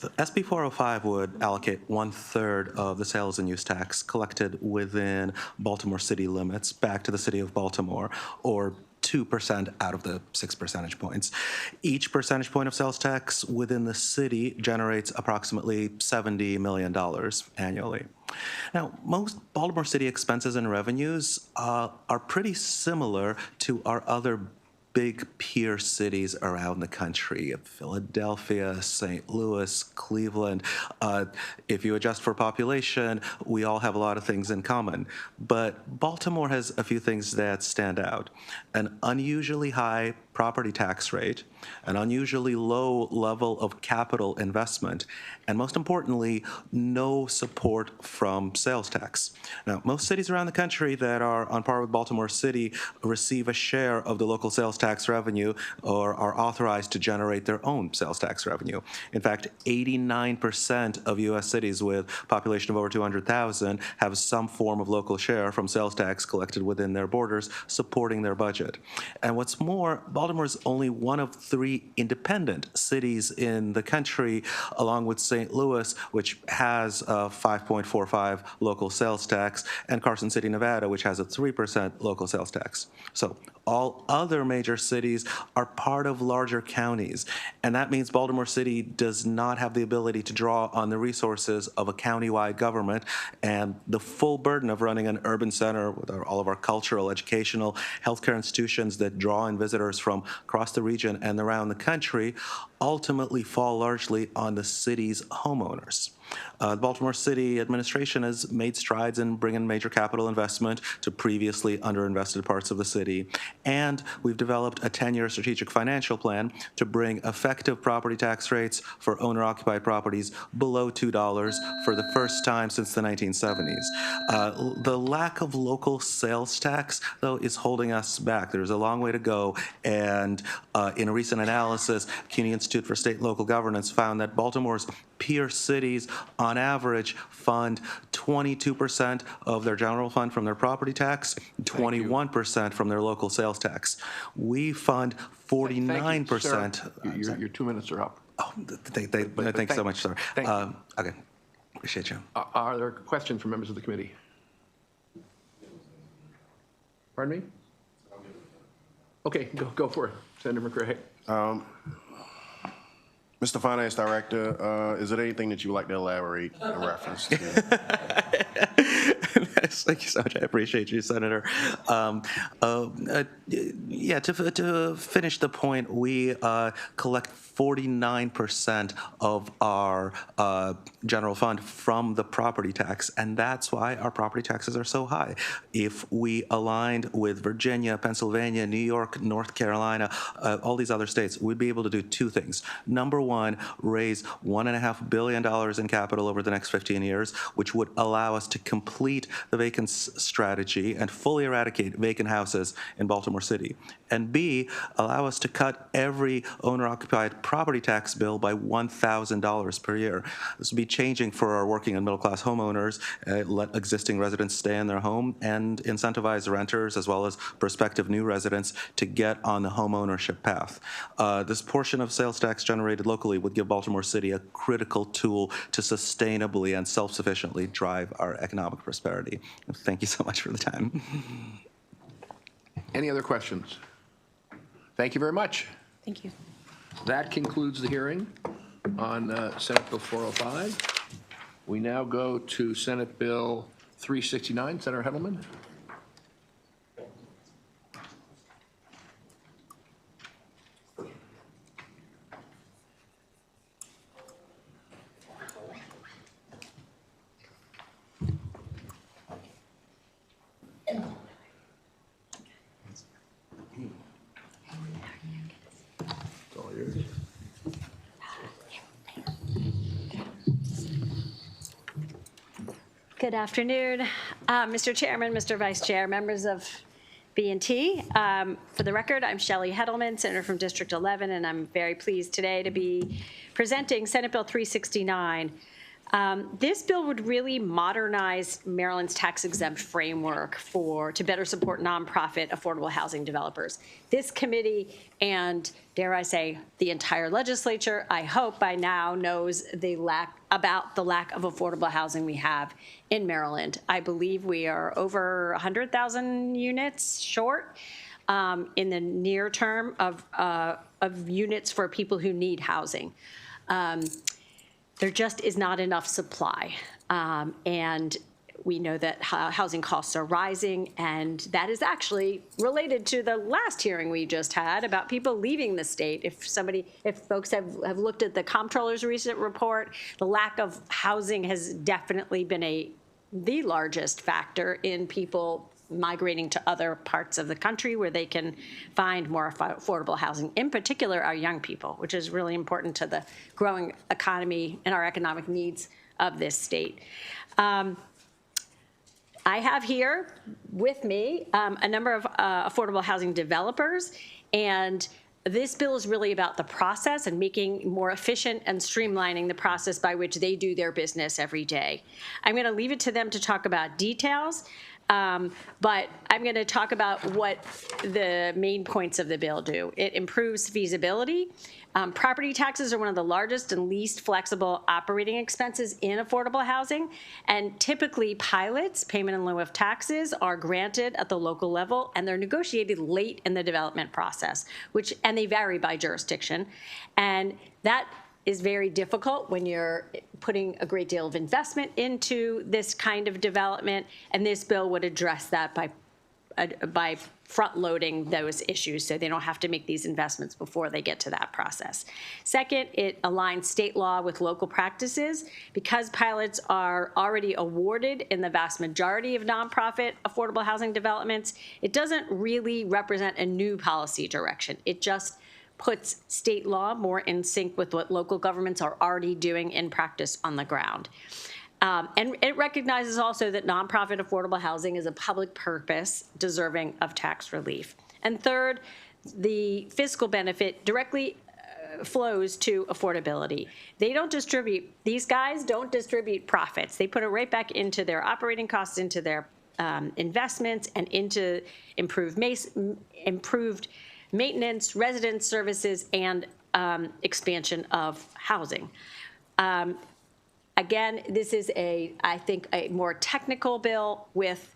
Q: The SB 405 would allocate 1/3 of the sales and use tax collected within Baltimore city limits back to the City of Baltimore, or 2% out of the 6 percentage points. Each percentage point of sales tax within the city generates approximately $70 million annually. Now, most Baltimore City expenses and revenues are pretty similar to our other big peer cities around the country: Philadelphia, St. Louis, Cleveland. If you adjust for population, we all have a lot of things in common. But Baltimore has a few things that stand out: an unusually high property tax rate, an unusually low level of capital investment, and most importantly, no support from sales tax. Now, most cities around the country that are on par with Baltimore City receive a share of the local sales tax revenue or are authorized to generate their own sales tax revenue. In fact, 89% of U.S. cities with a population of over 200,000 have some form of local share from sales tax collected within their borders, supporting their budget. And what's more, Baltimore is only one of 3 independent cities in the country, along with St. Louis, which has a 5.45 local sales tax, and Carson City, Nevada, which has a 3% local sales tax. So all other major cities are part of larger counties, and that means Baltimore City does not have the ability to draw on the resources of a countywide government, and the full burden of running an urban center with all of our cultural, educational, healthcare institutions that draw in visitors from across the region and around the country ultimately fall largely on the city's homeowners. The Baltimore City administration has made strides in bringing major capital investment to previously underinvested parts of the city, and we've developed a 10-year strategic financial plan to bring effective property tax rates for owner-occupied properties below $2 for the first time since the 1970s. The lack of local sales tax, though, is holding us back. There's a long way to go, and in a recent analysis, CUNY Institute for State and Local Governance found that Baltimore's peer cities, on average, fund 22% of their general fund from their property tax, 21% from their local sales tax. We fund 49%.
N: Your 2 minutes are up.
Q: Oh, thank you so much, sir.
N: Thank you.
Q: Okay, appreciate you.
N: Are there questions from members of the committee? Pardon me? Okay, go for it. Senator McCray.
R: Mr. Finance Director, is there anything that you would like to elaborate in reference to?
Q: Thank you so much. I appreciate you, Senator. Yeah, to finish the point, we collect 49% of our general fund from the property tax, and that's why our property taxes are so high. If we aligned with Virginia, Pennsylvania, New York, North Carolina, all these other states, we'd be able to do 2 things. Number one, raise $1.5 billion in capital over the next 15 years, which would allow us to complete the vacant strategy and fully eradicate vacant houses in Baltimore City. And B, allow us to cut every owner-occupied property tax bill by $1,000 per year. This will be changing for our working and middle-class homeowners, let existing residents stay in their home, and incentivize renters as well as prospective new residents to get on the home ownership path. This portion of sales tax generated locally would give Baltimore City a critical tool to sustainably and self-sufficiently drive our economic prosperity. Thank you so much for the time.
N: Any other questions? Thank you very much.
P: Thank you.
N: That concludes the hearing on Senate Bill 405. We now go to Senate Bill 369. Senator Hedelman.
O: Good afternoon, Mr. Chairman, Mr. Vice Chair, members of B&T. For the record, I'm Shelley Hedelman, Senator from District 11, and I'm very pleased today to be presenting Senate Bill 369. This bill would really modernize Maryland's tax-exempt framework to better support nonprofit affordable housing developers. This committee and, dare I say, the entire legislature, I hope by now knows about the lack of affordable housing we have in Maryland. I believe we are over 100,000 units short in the near term of units for people who need housing. There just is not enough supply. And we know that housing costs are rising, and that is actually related to the last hearing we just had about people leaving the state. If folks have looked at the comptroller's recent report, the lack of housing has definitely been the largest factor in people migrating to other parts of the country where they can find more affordable housing, in particular our young people, which is really important to the growing economy and our economic needs of this state. I have here with me a number of affordable housing developers, and this bill is really about the process and making more efficient and streamlining the process by which they do their business every day. I'm going to leave it to them to talk about details, but I'm going to talk about what the main points of the bill do. It improves feasibility. Property taxes are one of the largest and least flexible operating expenses in affordable housing, and typically pilots, payment in lieu of taxes, are granted at the local level, and they're negotiated late in the development process, and they vary by jurisdiction. And that is very difficult when you're putting a great deal of investment into this kind of development, and this bill would address that by front-loading those issues so they don't have to make these investments before they get to that process. Second, it aligns state law with local practices. Because pilots are already awarded in the vast majority of nonprofit affordable housing developments, it doesn't really represent a new policy direction. It just puts state law more in sync with what local governments are already doing in practice on the ground. And it recognizes also that nonprofit affordable housing is a public purpose deserving of tax relief. And third, the fiscal benefit directly flows to affordability. These guys don't distribute profits. They put it right back into their operating costs, into their investments, and into improved maintenance, residence services, and expansion of housing. Again, this is I think, a more technical bill with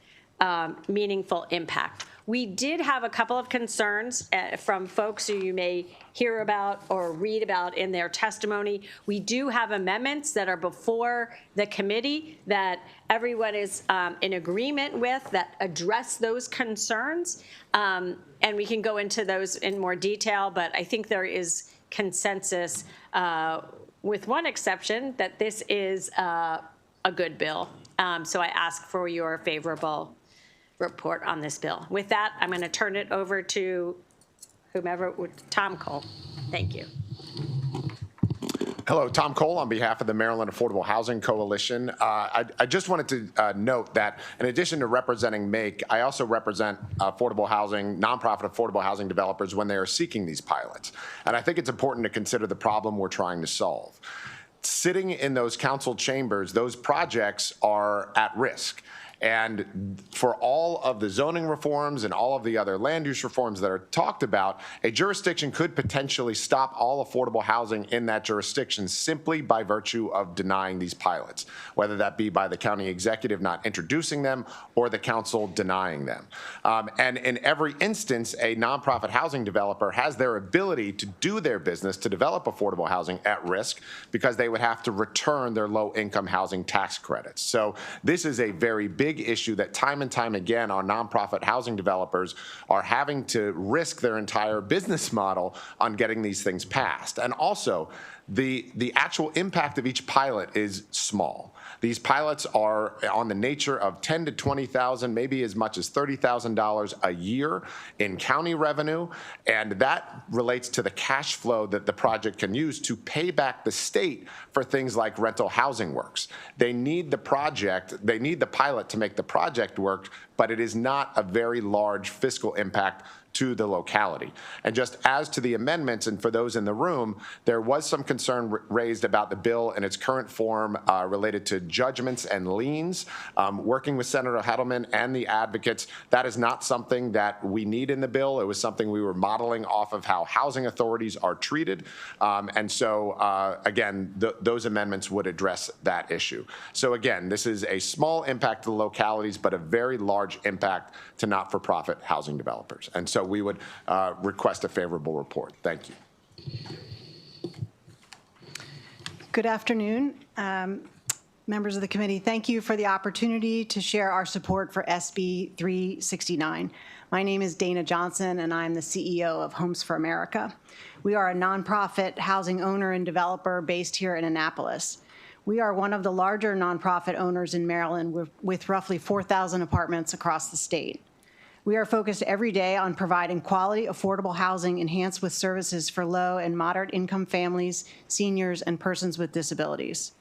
O: meaningful impact. We did have a couple of concerns from folks who you may hear about or read about in their testimony. We do have amendments that are before the committee that everyone is in agreement with that address those concerns. And we can go into those in more detail, but I think there is consensus with one exception, that this is a good bill. So I ask for your favorable report on this bill. With that, I'm going to turn it over to whomever, Tom Cole. Thank you.
S: Hello, Tom Cole on behalf of the Maryland Affordable Housing Coalition. I just wanted to note that in addition to representing MAKE, I also represent affordable housing, nonprofit affordable housing developers when they are seeking these pilots. And I think it's important to consider the problem we're trying to solve. Sitting in those council chambers, those projects are at risk. And for all of the zoning reforms and all of the other land use reforms that are talked about, a jurisdiction could potentially stop all affordable housing in that jurisdiction simply by virtue of denying these pilots, whether that be by the county executive not introducing them or the council denying them. And in every instance, a nonprofit housing developer has their ability to do their business, to develop affordable housing, at risk because they would have to return their low-income housing tax credits. So this is a very big issue that time and time again our nonprofit housing developers are having to risk their entire business model on getting these things passed. And also, the actual impact of each pilot is small. These pilots are on the nature of $10,000 to $20,000, maybe as much as $30,000 a year in county revenue, and that relates to the cash flow that the project can use to pay back the state for things like rental housing works. They need the pilot to make the project work, but it is not a very large fiscal impact to the locality. And just as to the amendments, and for those in the room, there was some concern raised about the bill in its current form related to judgments and liens. Working with Senator Hettleman and the advocates, that is not something that we need in the bill. It was something we were modeling off of how housing authorities are treated. And so, again, those amendments would address that issue. So again, this is a small impact to the localities, but a very large impact to not-for-profit housing developers. And so we would request a favorable report. Thank you.
T: Good afternoon, members of the committee. Thank you for the opportunity to share our support for SB 369. My name is Dana Johnson, and I'm the CEO of Homes for America. We are a nonprofit housing owner and developer based here in Annapolis. We are one of the larger nonprofit owners in Maryland with roughly 4,000 apartments across the state. We are focused every day on providing quality, affordable housing enhanced with services for low and moderate income families, seniors, and persons with disabilities.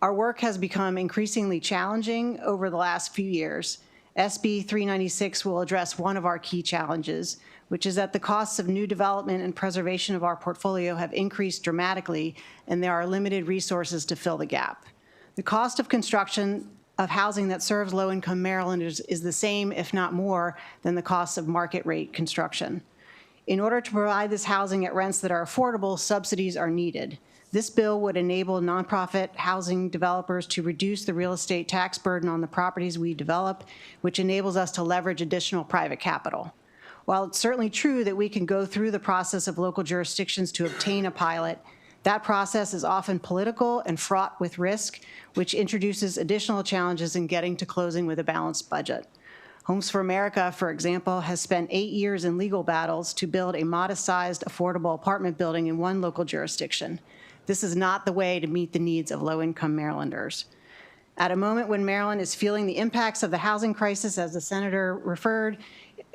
T: Our work has become increasingly challenging over the last few years. SB 396 will address one of our key challenges, which is that the costs of new development and preservation of our portfolio have increased dramatically, and there are limited resources to fill the gap. The cost of construction of housing that serves low-income Marylanders is the same, if not more, than the cost of market-rate construction. In order to provide this housing at rents that are affordable, subsidies are needed. This bill would enable nonprofit housing developers to reduce the real estate tax burden on the properties we develop, which enables us to leverage additional private capital. While it's certainly true that we can go through the process of local jurisdictions to obtain a pilot, that process is often political and fraught with risk, which introduces additional challenges in getting to closing with a balanced budget. Homes for America, for example, has spent 8 years in legal battles to build a modest-sized, affordable apartment building in one local jurisdiction. This is not the way to meet the needs of low-income Marylanders. At a moment when Maryland is feeling the impacts of the housing crisis, as the senator referred,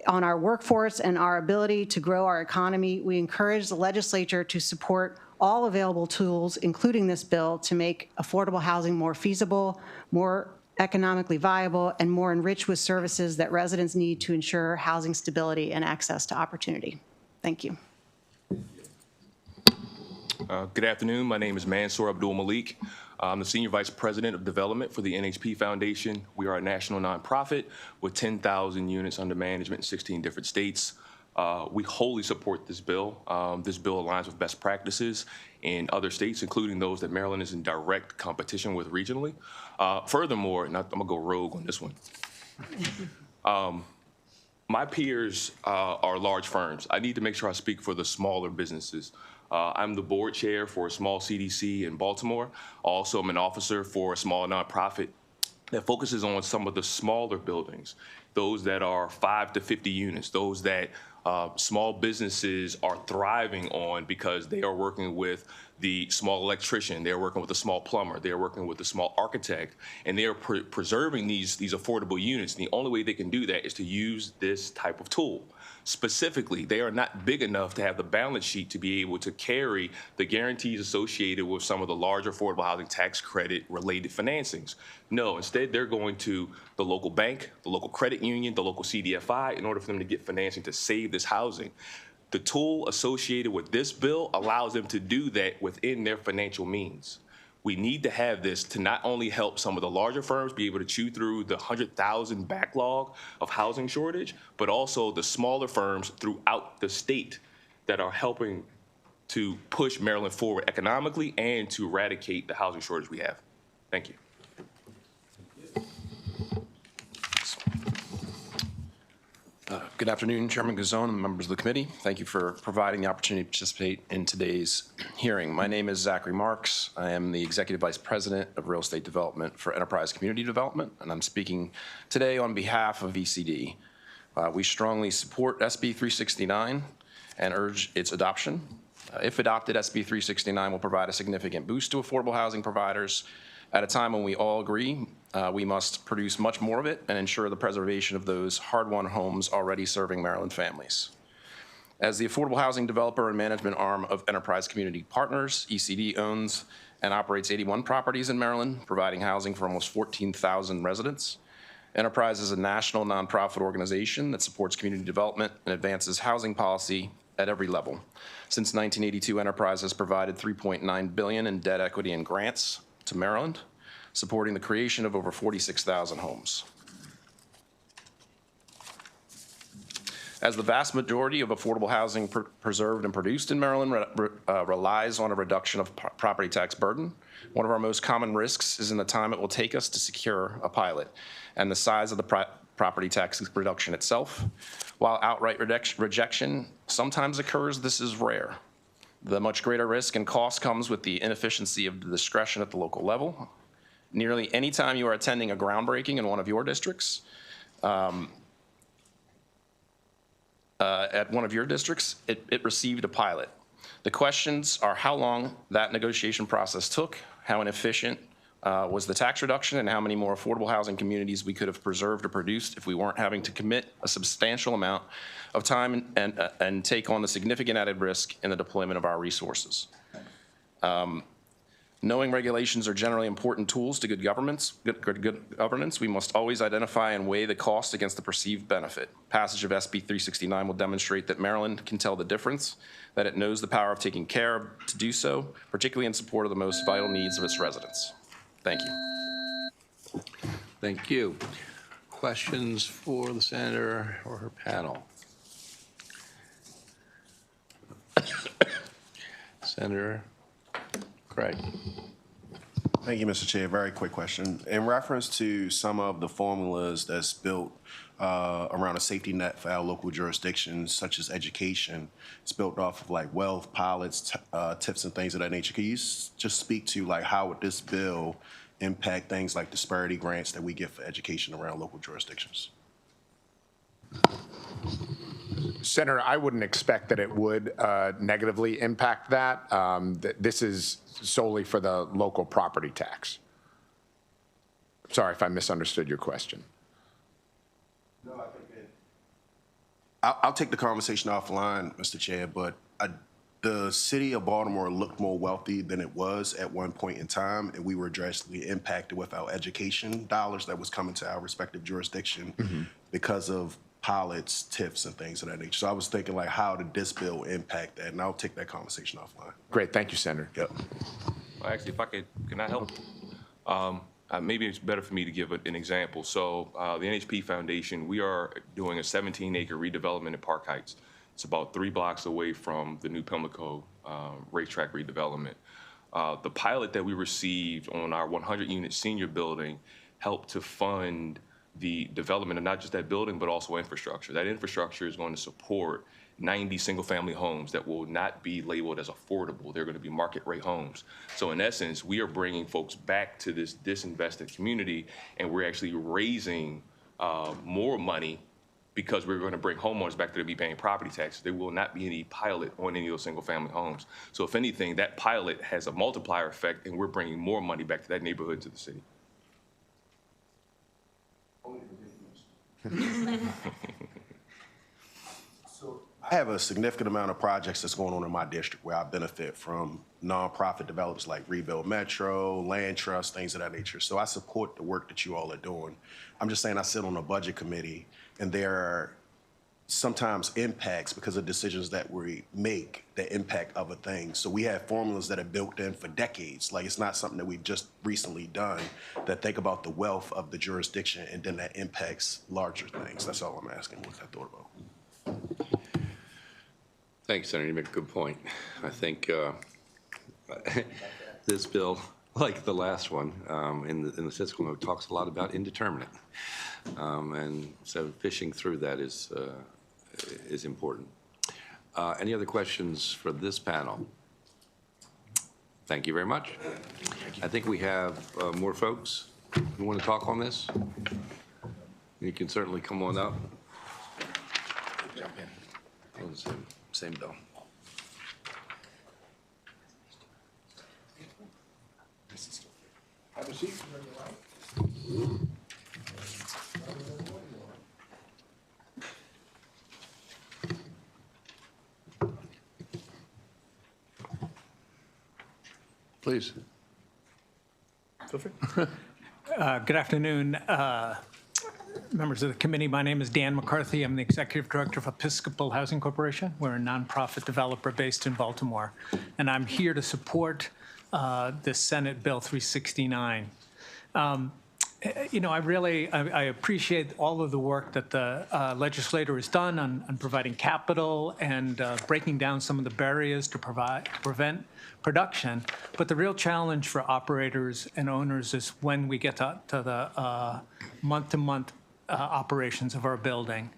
T: on our workforce and our ability to grow our economy, we encourage the legislature to support all available tools, including this bill, to make affordable housing more feasible, more economically viable, and more enriched with services that residents need to ensure housing stability and access to opportunity. Thank you.
U: Good afternoon. My name is Mansour Abdul Malik. I'm the Senior Vice President of Development for the NHP Foundation. We are a national nonprofit with 10,000 units under management in 16 different states. We wholly support this bill. This bill aligns with best practices in other states, including those that Maryland is in direct competition with regionally. Furthermore, and I'm gonna go rogue on this one. My peers are large firms. I need to make sure I speak for the smaller businesses. I'm the board chair for a small CDC in Baltimore. Also, I'm an officer for a small nonprofit that focuses on some of the smaller buildings, those that are 5 to 50 units, those that small businesses are thriving on because they are working with the small electrician, they're working with a small plumber, they're working with a small architect, and they are preserving these affordable units. And the only way they can do that is to use this type of tool. Specifically, they are not big enough to have the balance sheet to be able to carry the guarantees associated with some of the larger affordable housing tax credit related financings. No, instead they're going to the local bank, the local credit union, the local CDFI in order for them to get financing to save this housing. The tool associated with this bill allows them to do that within their financial means. We need to have this to not only help some of the larger firms be able to chew through the 100,000 backlog of housing shortage, but also the smaller firms throughout the state that are helping to push Maryland forward economically and to eradicate the housing shortage we have. Thank you.
C: Good afternoon, Chairman Gazzone and members of the committee. Thank you for providing the opportunity to participate in today's hearing. My name is Zachary Marks. I am the Executive Vice President of Real Estate Development for Enterprise Community Development, and I'm speaking today on behalf of ECD. We strongly support SB 369 and urge its adoption. If adopted, SB 369 will provide a significant boost to affordable housing providers at a time when we all agree we must produce much more of it and ensure the preservation of those hard-won homes already serving Maryland families. As the affordable housing developer and management arm of Enterprise Community Partners, ECD owns and operates 81 properties in Maryland, providing housing for almost 14,000 residents. Enterprise is a national nonprofit organization that supports community development and advances housing policy at every level. Since 1982, Enterprise has provided $3.9 billion in debt, equity, and grants to Maryland, supporting the creation of over 46,000 homes. As the vast majority of affordable housing preserved and produced in Maryland relies on a reduction of property tax burden, one of our most common risks is in the time it will take us to secure a pilot and the size of the property tax reduction itself. While outright rejection sometimes occurs, this is rare. The much greater risk and cost comes with the inefficiency of the discretion at the local level. Nearly any time you are attending a groundbreaking in one of your districts, it received a pilot. The questions are how long that negotiation process took, how inefficient was the tax reduction, and how many more affordable housing communities we could have preserved or produced if we weren't having to commit a substantial amount of time and take on the significant added risk in the deployment of our resources. Knowing regulations are generally important tools to good governance, we must always identify and weigh the cost against the perceived benefit. Passage of SB 369 will demonstrate that Maryland can tell the difference, that it knows the power of taking care to do so, particularly in support of the most vital needs of its residents. Thank you.
A: Thank you. Questions for the senator or her panel? Senator Craig.
R: Thank you, Mr. Chair. Very quick question. In reference to some of the formulas that's built around a safety net for our local jurisdictions, such as education, it's built off of like wealth, pilots, tips, and things of that nature. Can you just speak to like how would this bill impact things like disparity grants that we get for education around local jurisdictions?
S: Senator, I wouldn't expect that it would negatively impact that. This is solely for the local property tax. Sorry if I misunderstood your question.
R: No, I think I'll take the conversation offline, Mr. Chair, but the city of Baltimore looked more wealthy than it was at one point in time, and we were drastically impacted with our education dollars that was coming to our respective jurisdiction because of pilots, tips, and things of that nature. So I was thinking like, how did this bill impact that? And I'll take that conversation offline.
S: Great, thank you, Senator.
R: Yep.
U: Well, actually, if I could, can I help? Maybe it's better for me to give an example. So the NHP Foundation, we are doing a 17-acre redevelopment in Park Heights. It's about 3 blocks away from the new Pimlico racetrack redevelopment. The pilot that we received on our 100-unit senior building helped to fund the development of not just that building, but also infrastructure. That infrastructure is going to support 90 single-family homes that will not be labeled as affordable. They're going to be market-rate homes. So in essence, we are bringing folks back to this disinvested community, and we're actually raising more money because we're going to bring homeowners back to be paying property taxes. There will not be any pilot on any of those single-family homes. So if anything, that pilot has a multiplier effect, and we're bringing more money back to that neighborhood, to the city.
R: So I have a significant amount of projects that's going on in my district where I benefit from nonprofit developers like Rebuild Metro, Land Trust, things of that nature. So I support the work that you all are doing. I'm just saying I sit on a budget committee, and there are sometimes impacts because of decisions that we make that impact other things. So we have formulas that are built in for decades. Like, it's not something that we've just recently done that think about the wealth of the jurisdiction and then that impacts larger things. That's all I'm asking, what I thought about.
A: Thanks, Senator. You make a good point. I think this bill, like the last one in the fiscal note, talks a lot about indeterminate. And so fishing through that is important. Any other questions for this panel? Thank you very much. I think we have more folks who want to talk on this. You can certainly come on up. Jump in. On the same bill.
N: Have a seat. Please. Feel free.
E: Good afternoon, members of the committee. My name is Dan McCarthy. I'm the Executive Director of Episcopal Housing Corporation. We're a nonprofit developer based in Baltimore. And I'm here to support this Senate Bill 369. You know, I appreciate all of the work that the legislator has done on providing capital and breaking down some of the barriers to prevent production. But the real challenge for operators and owners is when we get to the month-to-month operations of our building.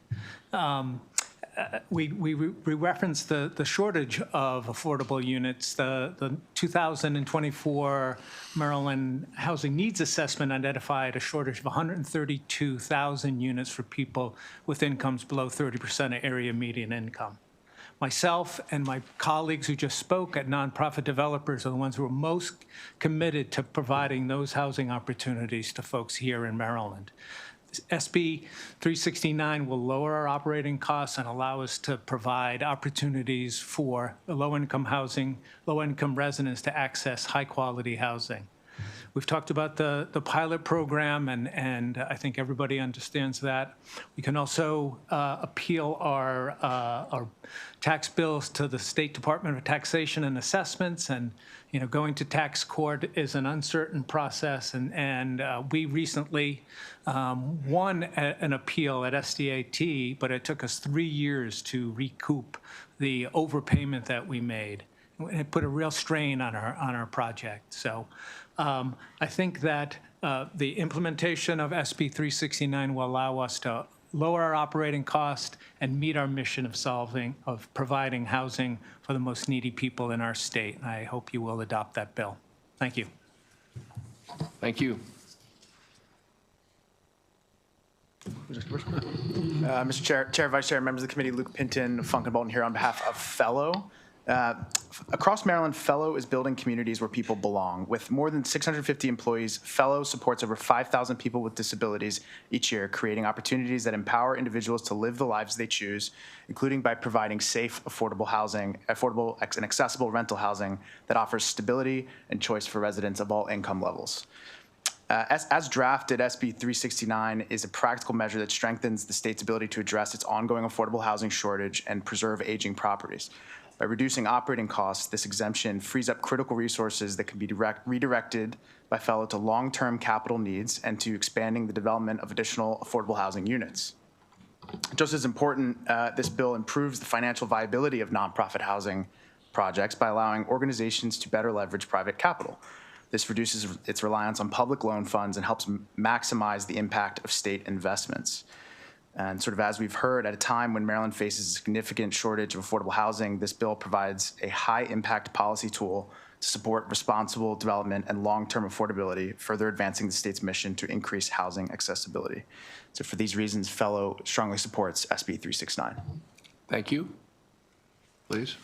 E: We referenced the shortage of affordable units. The 2024 Maryland Housing Needs Assessment identified a shortage of 132,000 units for people with incomes below 30% of area median income. Myself and my colleagues who just spoke at nonprofit developers are the ones who are most committed to providing those housing opportunities to folks here in Maryland. SB 369 will lower our operating costs and allow us to provide opportunities for low-income residents to access high-quality housing. We've talked about the pilot program, and I think everybody understands that. We can also appeal our tax bills to the State Department of Taxation and Assessments, and you know, going to tax court is an uncertain process, and we recently won an appeal at SDAT, but it took us 3 years to recoup the overpayment that we made. It put a real strain on our project. So I think that the implementation of SB 369 will allow us to lower our operating cost and meet our mission of providing housing for the most needy people in our state. And I hope you will adopt that bill. Thank you.
N: Thank you.
V: Mr. Chair, Vice Chair, members of the committee, Luke Pinton, Funk and Bolton here on behalf of Fellow. Across Maryland, Fellow is building communities where people belong. With more than 650 employees, Fellow supports over 5,000 people with disabilities each year, creating opportunities that empower individuals to live the lives they choose, including by providing safe, affordable housing, affordable and accessible rental housing that offers stability and choice for residents of all income levels. As drafted, SB 369 is a practical measure that strengthens the state's ability to address its ongoing affordable housing shortage and preserve aging properties. By reducing operating costs, this exemption frees up critical resources that can be redirected by Fellow to long-term capital needs and to expanding the development of additional affordable housing units. Just as important, this bill improves the financial viability of nonprofit housing projects by allowing organizations to better leverage private capital. This reduces its reliance on public loan funds and helps maximize the impact of state investments. And sort of as we've heard, at a time when Maryland faces a significant shortage of affordable housing, this bill provides a high-impact policy tool to support responsible development and long-term affordability, further advancing the state's mission to increase housing accessibility. So for these reasons, Fellow strongly supports SB 369.
N: Thank you. Please.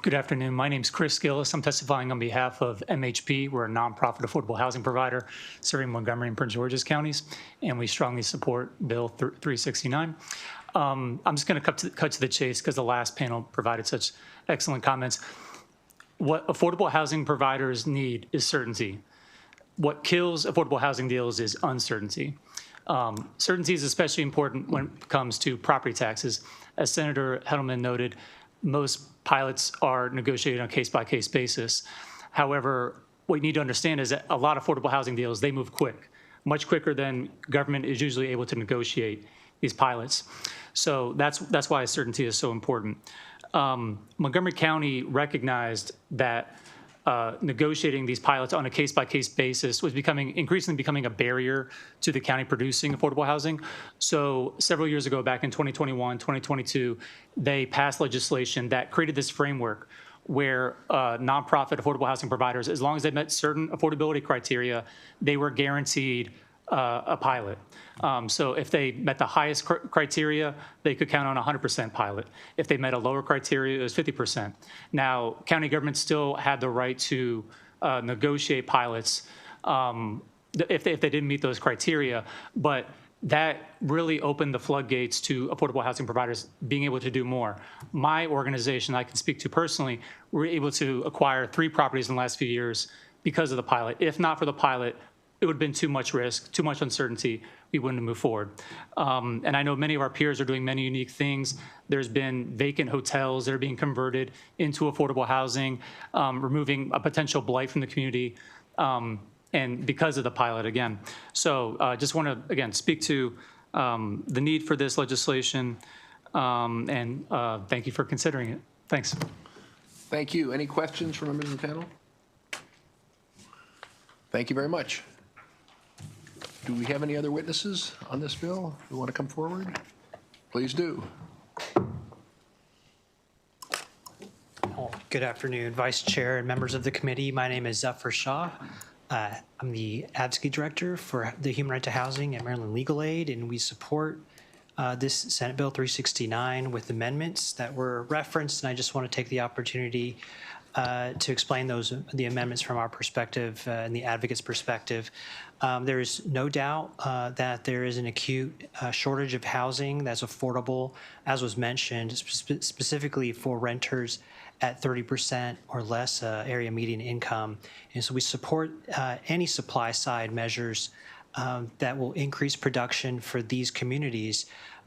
W: Good afternoon. My name is Chris Gillis. I'm testifying on behalf of MHP. We're a nonprofit affordable housing provider serving Montgomery and Prince George's counties, and we strongly support Bill 369. I'm just going to cut to the chase because the last panel provided such excellent comments. What affordable housing providers need is certainty. What kills affordable housing deals is uncertainty. Certainty is especially important when it comes to property taxes. As Senator Hedelman noted, most pilots are negotiated on a case-by-case basis. However, what you need to understand is that a lot of affordable housing deals, they move quick, much quicker than government is usually able to negotiate these pilots. So that's why certainty is so important. Montgomery County recognized that negotiating these pilots on a case-by-case basis was increasingly becoming a barrier to the county producing affordable housing. So several years ago, back in 2021, 2022, they passed legislation that created this framework where nonprofit affordable housing providers, as long as they met certain affordability criteria, they were guaranteed a pilot. So if they met the highest criteria, they could count on 100% pilot. If they met a lower criteria, it was 50%. Now, county governments still had the right to negotiate pilots if they didn't meet those criteria, but that really opened the floodgates to affordable housing providers being able to do more. My organization, I can speak to personally, we're able to acquire 3 properties in the last few years because of the pilot. If not for the pilot, it would have been too much risk, too much uncertainty. We wouldn't have moved forward. And I know many of our peers are doing many unique things. There's been vacant hotels that are being converted into affordable housing, removing a potential blight from the community, and because of the pilot again. So just want to, again, speak to the need for this legislation, and thank you for considering it. Thanks.
N: Thank you. Any questions from members of the panel? Thank you very much. Do we have any other witnesses on this bill who want to come forward? Please do.
B: Good afternoon, Vice Chair and members of the committee. My name is Zephyr Shah. I'm the Advocacy Director for the Human Right to Housing at Maryland Legal Aid, and we support this Senate Bill 369 with amendments that were referenced, and I just want to take the opportunity to explain the amendments from our perspective and the advocate's perspective. There is no doubt that there is an acute shortage of housing that's affordable, as was mentioned, specifically for renters at 30% or less area median income. And so we support any supply side measures that will increase production for these communities.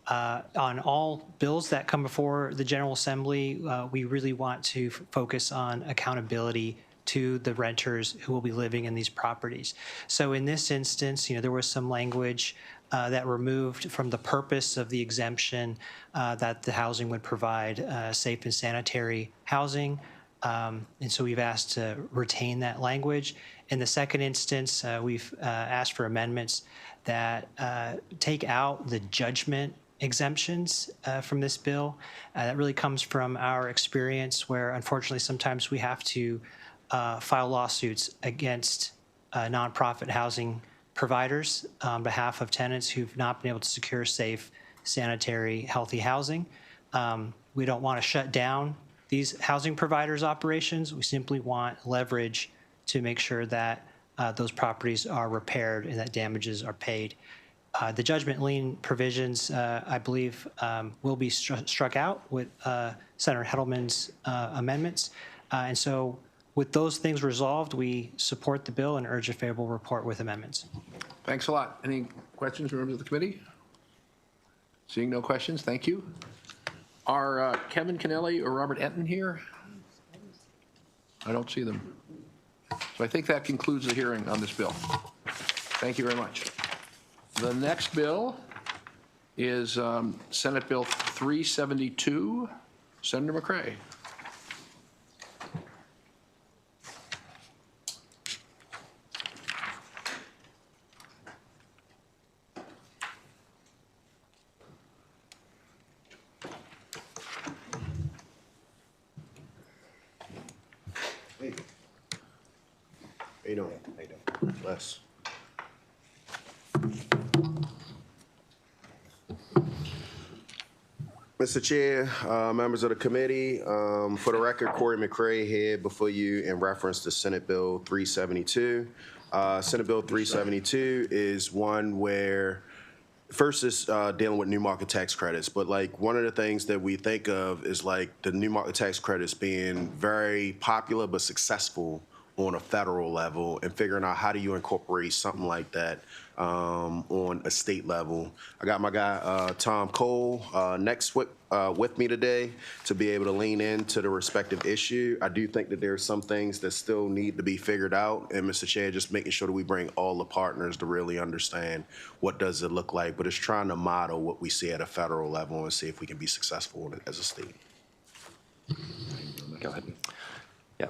B: On all bills that come before the General Assembly, we really want to focus on accountability to the renters who will be living in these properties. So in this instance, there was some language that removed from the purpose of the exemption that the housing would provide safe and sanitary housing. And so we've asked to retain that language. In the second instance, we've asked for amendments that take out the judgment exemptions from this bill. That really comes from our experience where, unfortunately, sometimes we have to file lawsuits against nonprofit housing providers on behalf of tenants who've not been able to secure safe, sanitary, healthy housing. We don't want to shut down these housing providers' operations. We simply want leverage to make sure that those properties are repaired and that damages are paid. The judgment lien provisions, I believe, will be struck out with Senator Hedelman's amendments. And so with those things resolved, we support the bill and urge a favorable report with amendments.
N: Thanks a lot. Any questions from members of the committee? Seeing no questions, thank you. Are Kevin Kennelly or Robert Enton here? I don't see them. So I think that concludes the hearing on this bill. Thank you very much. The next bill is Senate Bill 372. Senator McCray.
R: How you doing? How you doing? Les. Mr. Chair, members of the committee, for the record, Corey McCray here before you in reference to Senate Bill 372. Senate Bill 372 is one where First is dealing with new market tax credits, but like one of the things that we think of is like the new market tax credits being very popular but successful on a federal level, and figuring out how do you incorporate something like that on a state level. I got my guy Tom Cole next with me today to be able to lean into the respective issue. I do think that there are some things that still need to be figured out, and Mr. Chair, just making sure that we bring all the partners to really understand what does it look like, but it's trying to model what we see at a federal level and see if we can be successful as a state.
D: Go ahead. Yeah.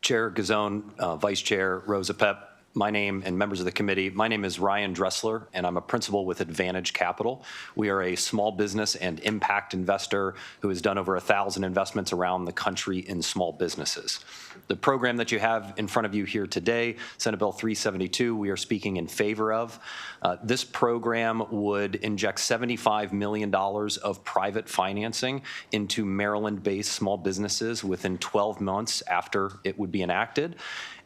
D: Chair Gazone, Vice Chair Rosa Pep, my name and members of the committee, my name is Ryan Dressler, and I'm a principal with Advantage Capital. We are a small business and impact investor who has done over 1,000 investments around the country in small businesses. The program that you have in front of you here today, Senate Bill 372, we are speaking in favor of. This program would inject $75 million of private financing into Maryland-based small businesses within 12 months after it would be enacted.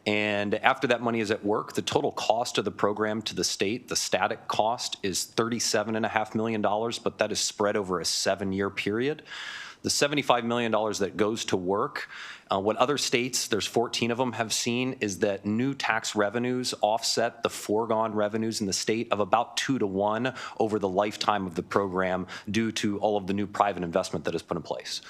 D: And after that money is at work, the total cost of the program to the state, the static cost, is $37.5 million, but that is spread over a 7-year period. The $75 million that goes to work, what other states, there's 14 of them, have seen is that new tax revenues offset the foregone revenues in the state of about 2 to 1 over the lifetime of the program due to all of the new private investment that is put in place.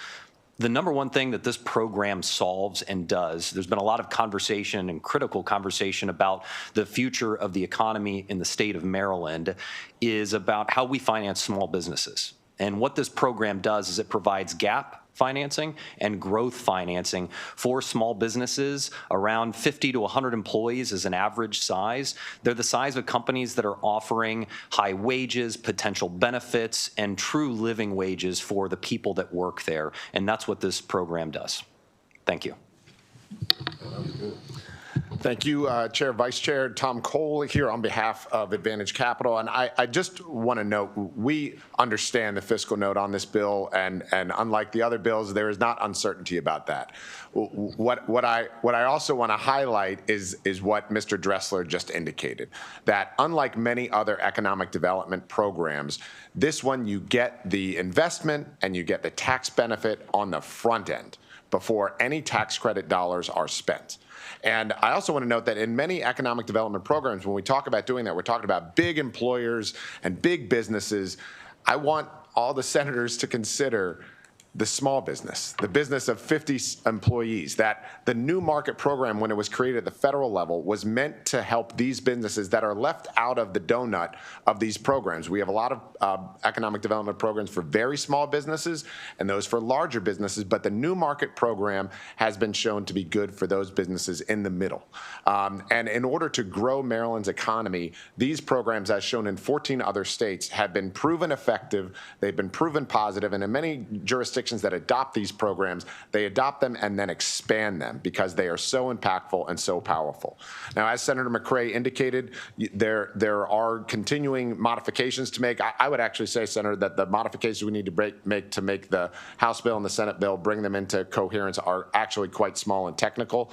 D: The number one thing that this program solves and does, there's been a lot of conversation and critical conversation about the future of the economy in the state of Maryland, is about how we finance small businesses. And what this program does is it provides gap financing and growth financing for small businesses around 50 to 100 employees as an average size. They're the size of companies that are offering high wages, potential benefits, and true living wages for the people that work there. And that's what this program does. Thank you.
S: Thank you, Chair, Vice Chair. Tom Cole here on behalf of Advantage Capital. And I just want to note, we understand the fiscal note on this bill, and unlike the other bills, there is not uncertainty about that. What I also want to highlight is what Mr. Dressler just indicated, that unlike many other economic development programs, this one you get the investment and you get the tax benefit on the front end before any tax credit dollars are spent. And I also want to note that in many economic development programs, when we talk about doing that, we're talking about big employers and big businesses. I want all the senators to consider the small business, the business of 50 employees, that the new market program, when it was created at the federal level, was meant to help these businesses that are left out of the donut of these programs. We have a lot of economic development programs for very small businesses and those for larger businesses, but the new market program has been shown to be good for those businesses in the middle. And in order to grow Maryland's economy, these programs, as shown in 14 other states, have been proven effective, they've been proven positive, and in many jurisdictions that adopt these programs, they adopt them and then expand them because they are so impactful and so powerful. Now, as Senator McCray indicated, there are continuing modifications to make. I would actually say, Senator, that the modifications we need to make the House bill and the Senate bill, bring them into coherence, are actually quite small and technical.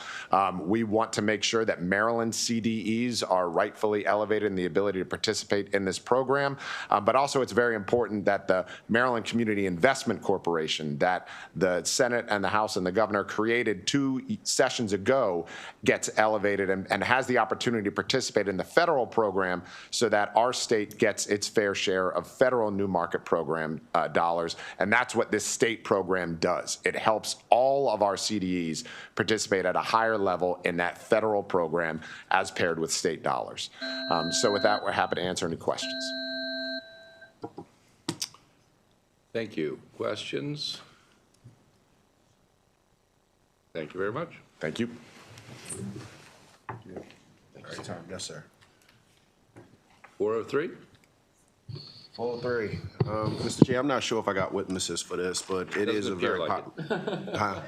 S: We want to make sure that Maryland CDEs are rightfully elevated in the ability to participate in this program, but also it's very important that the Maryland Community Investment Corporation that the Senate and the House and the governor created 2 sessions ago gets elevated and has the opportunity to participate in the federal program so that our state gets its fair share of federal new market program dollars. And that's what this state program does. It helps all of our CDEs participate at a higher level in that federal program as paired with state dollars. So with that, we're happy to answer any questions.
A: Thank you. Questions? Thank you very much.
S: Thank you.
R: Yes, sir.
A: 403?
R: 403. Mr. Chair, I'm not sure if I got witnesses for this, but it is a very popular.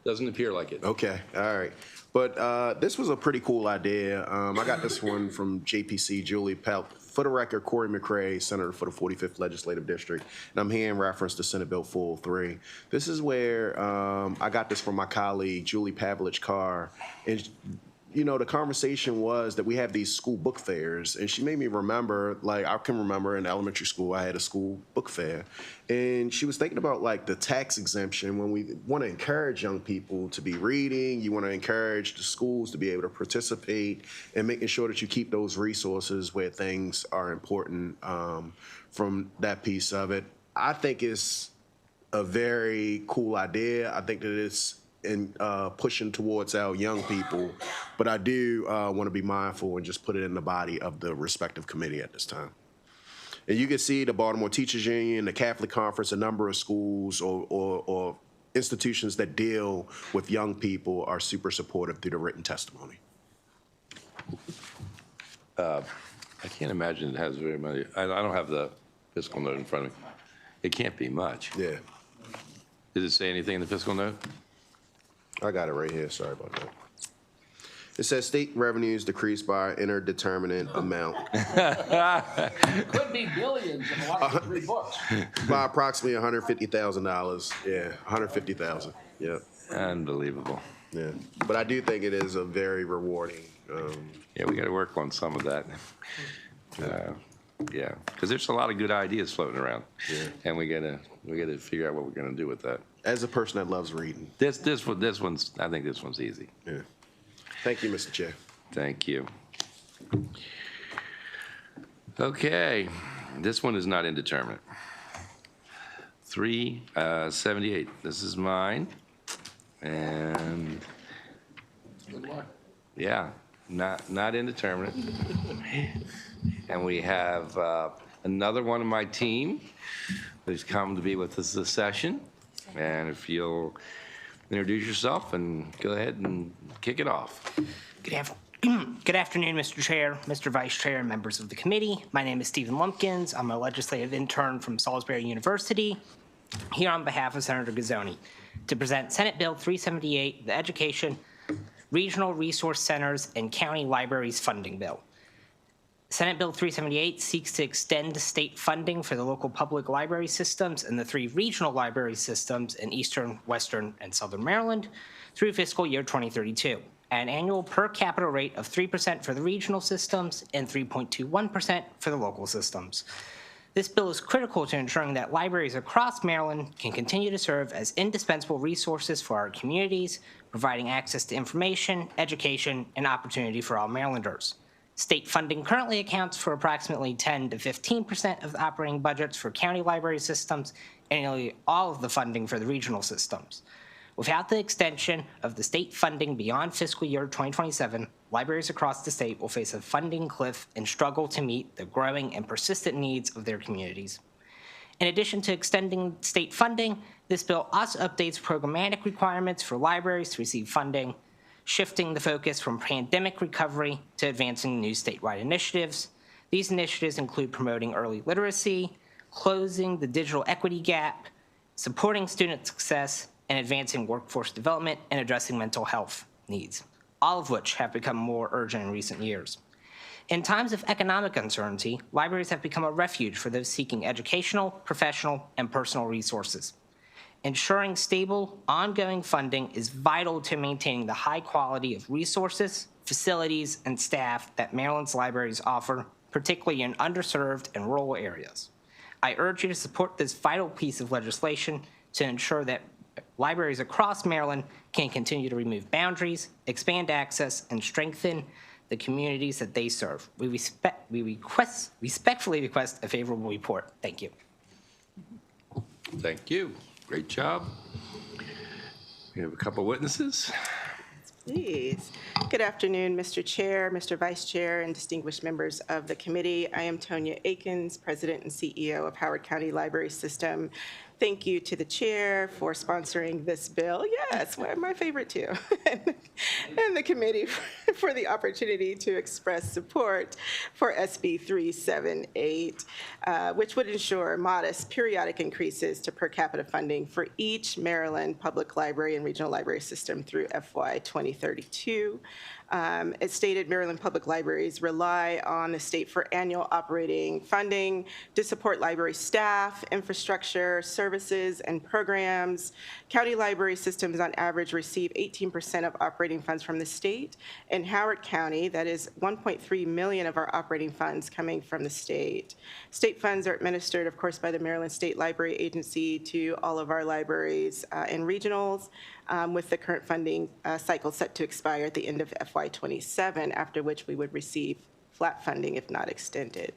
A: Doesn't appear like it.
R: Okay, all right. But this was a pretty cool idea. I got this one from JPC, Julie Pelt. For the record, Corey McCray, Senator for the 45th Legislative District, and I'm here in reference to Senate Bill 403. This is where I got this from my colleague, Julie Pavlich Carr. And the conversation was that we have these school book fairs, and she made me remember, like, I can remember in elementary school, I had a school book fair, and she was thinking about, like, the tax exemption when we want to encourage young people to be reading, you want to encourage the schools to be able to participate, and making sure that you keep those resources where things are important from that piece of it. I think it's a very cool idea. I think that it's in pushing towards our young people, but I do want to be mindful and just put it in the body of the respective committee at this time. And you can see the Baltimore Teachers Union, the Catholic Conference, a number of schools or institutions that deal with young people are super supportive through the written testimony.
A: I can't imagine it has very many. I don't have the fiscal note in front of me. It can't be much.
R: Yeah.
A: Does it say anything in the fiscal note?
R: I got it right here. Sorry about that. It says state revenues decreased by indeterminate amount.
N: Could be billions in a lot of 3 books.
R: By approximately $150,000. Yeah, $150,000. Yeah.
A: Unbelievable.
R: Yeah. But I do think it is a very rewarding.
A: Yeah, we got to work on some of that. Yeah, because there's a lot of good ideas floating around.
R: Yeah.
A: And we gotta figure out what we're gonna do with that.
R: As a person that loves reading.
A: I think this one's easy.
R: Yeah. Thank you, Mr. Chair.
A: Thank you. Okay, this one is not indeterminate. 378, this is mine. And
N: Good luck.
A: yeah, not indeterminate. And we have another one of my team who's come to be with us this session. And if you'll introduce yourself and go ahead and kick it off.
F: Good afternoon, Mr. Chair, Mr. Vice Chair, and members of the committee. My name is Stephen Lumpkins. I'm a legislative intern from Salisbury University, here on behalf of Senator Gazzoni to present Senate Bill 378, the Education, Regional Resource Centers, and County Libraries Funding Bill. Senate Bill 378 seeks to extend state funding for the local public library systems and the 3 regional library systems in Eastern, Western, and Southern Maryland through fiscal year 2032, at an annual per capita rate of 3% for the regional systems and 3.21% for the local systems. This bill is critical to ensuring that libraries across Maryland can continue to serve as indispensable resources for our communities, providing access to information, education, and opportunity for all Marylanders. State funding currently accounts for approximately 10 to 15% of the operating budgets for county library systems and nearly all of the funding for the regional systems. Without the extension of the state funding beyond fiscal year 2027, libraries across the state will face a funding cliff and struggle to meet the growing and persistent needs of their communities. In addition to extending state funding, this bill also updates programmatic requirements for libraries to receive funding, shifting the focus from pandemic recovery to advancing new statewide initiatives. These initiatives include promoting early literacy, closing the digital equity gap, supporting student success, and advancing workforce development and addressing mental health needs, all of which have become more urgent in recent years. In times of economic uncertainty, libraries have become a refuge for those seeking educational, professional, and personal resources. Ensuring stable, ongoing funding is vital to maintaining the high quality of resources, facilities, and staff that Maryland's libraries offer, particularly in underserved and rural areas. I urge you to support this vital piece of legislation to ensure that libraries across Maryland can continue to remove boundaries, expand access, and strengthen the communities that they serve. We respectfully request a favorable report. Thank you.
A: Thank you. Great job. We have a couple witnesses.
G: Please. Good afternoon, Mr. Chair, Mr. Vice Chair, and distinguished members of the committee. I am Tonya Akins, President and CEO of Howard County Library System. Thank you to the chair for sponsoring this bill. Yes, my favorite too. And the committee for the opportunity to express support for SB 378, which would ensure modest periodic increases to per capita funding for each Maryland public library and regional library system through FY 2032. As stated, Maryland Public Libraries rely on the state for annual operating funding to support library staff, infrastructure, services, and programs. County library systems on average receive 18% of operating funds from the state. In Howard County, that is 1.3 million of our operating funds coming from the state. State funds are administered, of course, by the Maryland State Library Agency to all of our libraries and regionals, with the current funding cycle set to expire at the end of FY27, after which we would receive flat funding if not extended.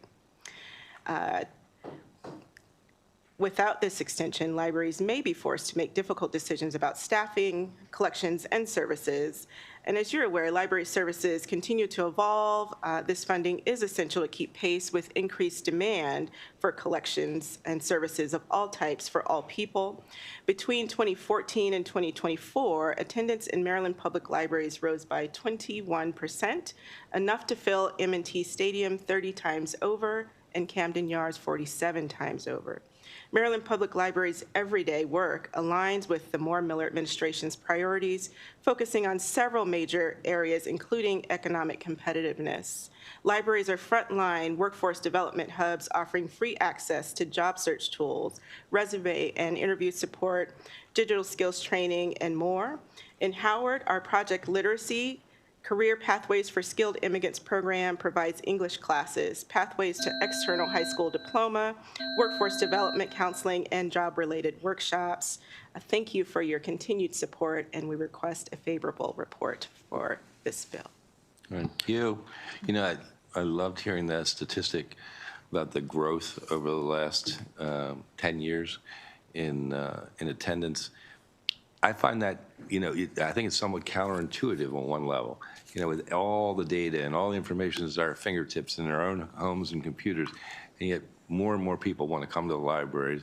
G: Without this extension, libraries may be forced to make difficult decisions about staffing, collections, and services. And as you're aware, library services continue to evolve. This funding is essential to keep pace with increased demand for collections and services of all types for all people. Between 2014 and 2024, attendance in Maryland public libraries rose by 21%, enough to fill M&T Stadium 30 times over and Camden Yards 47 times over. Maryland Public Library's everyday work aligns with the Moore Miller administration's priorities, focusing on several major areas, including economic competitiveness. Libraries are frontline workforce development hubs offering free access to job search tools, resume and interview support, digital skills training, and more. In Howard, our Project Literacy Career Pathways for Skilled Immigrants program provides English classes, pathways to external high school diploma, workforce development counseling, and job-related workshops. Thank you for your continued support, and we request a favorable report for this bill.
A: Thank you. You know, I loved hearing that statistic about the growth over the last 10 years in attendance. I find that, you know, I think it's somewhat counterintuitive on one level. You know, with all the data and all the information is at our fingertips in our own homes and computers, and yet more and more people want to come to the libraries.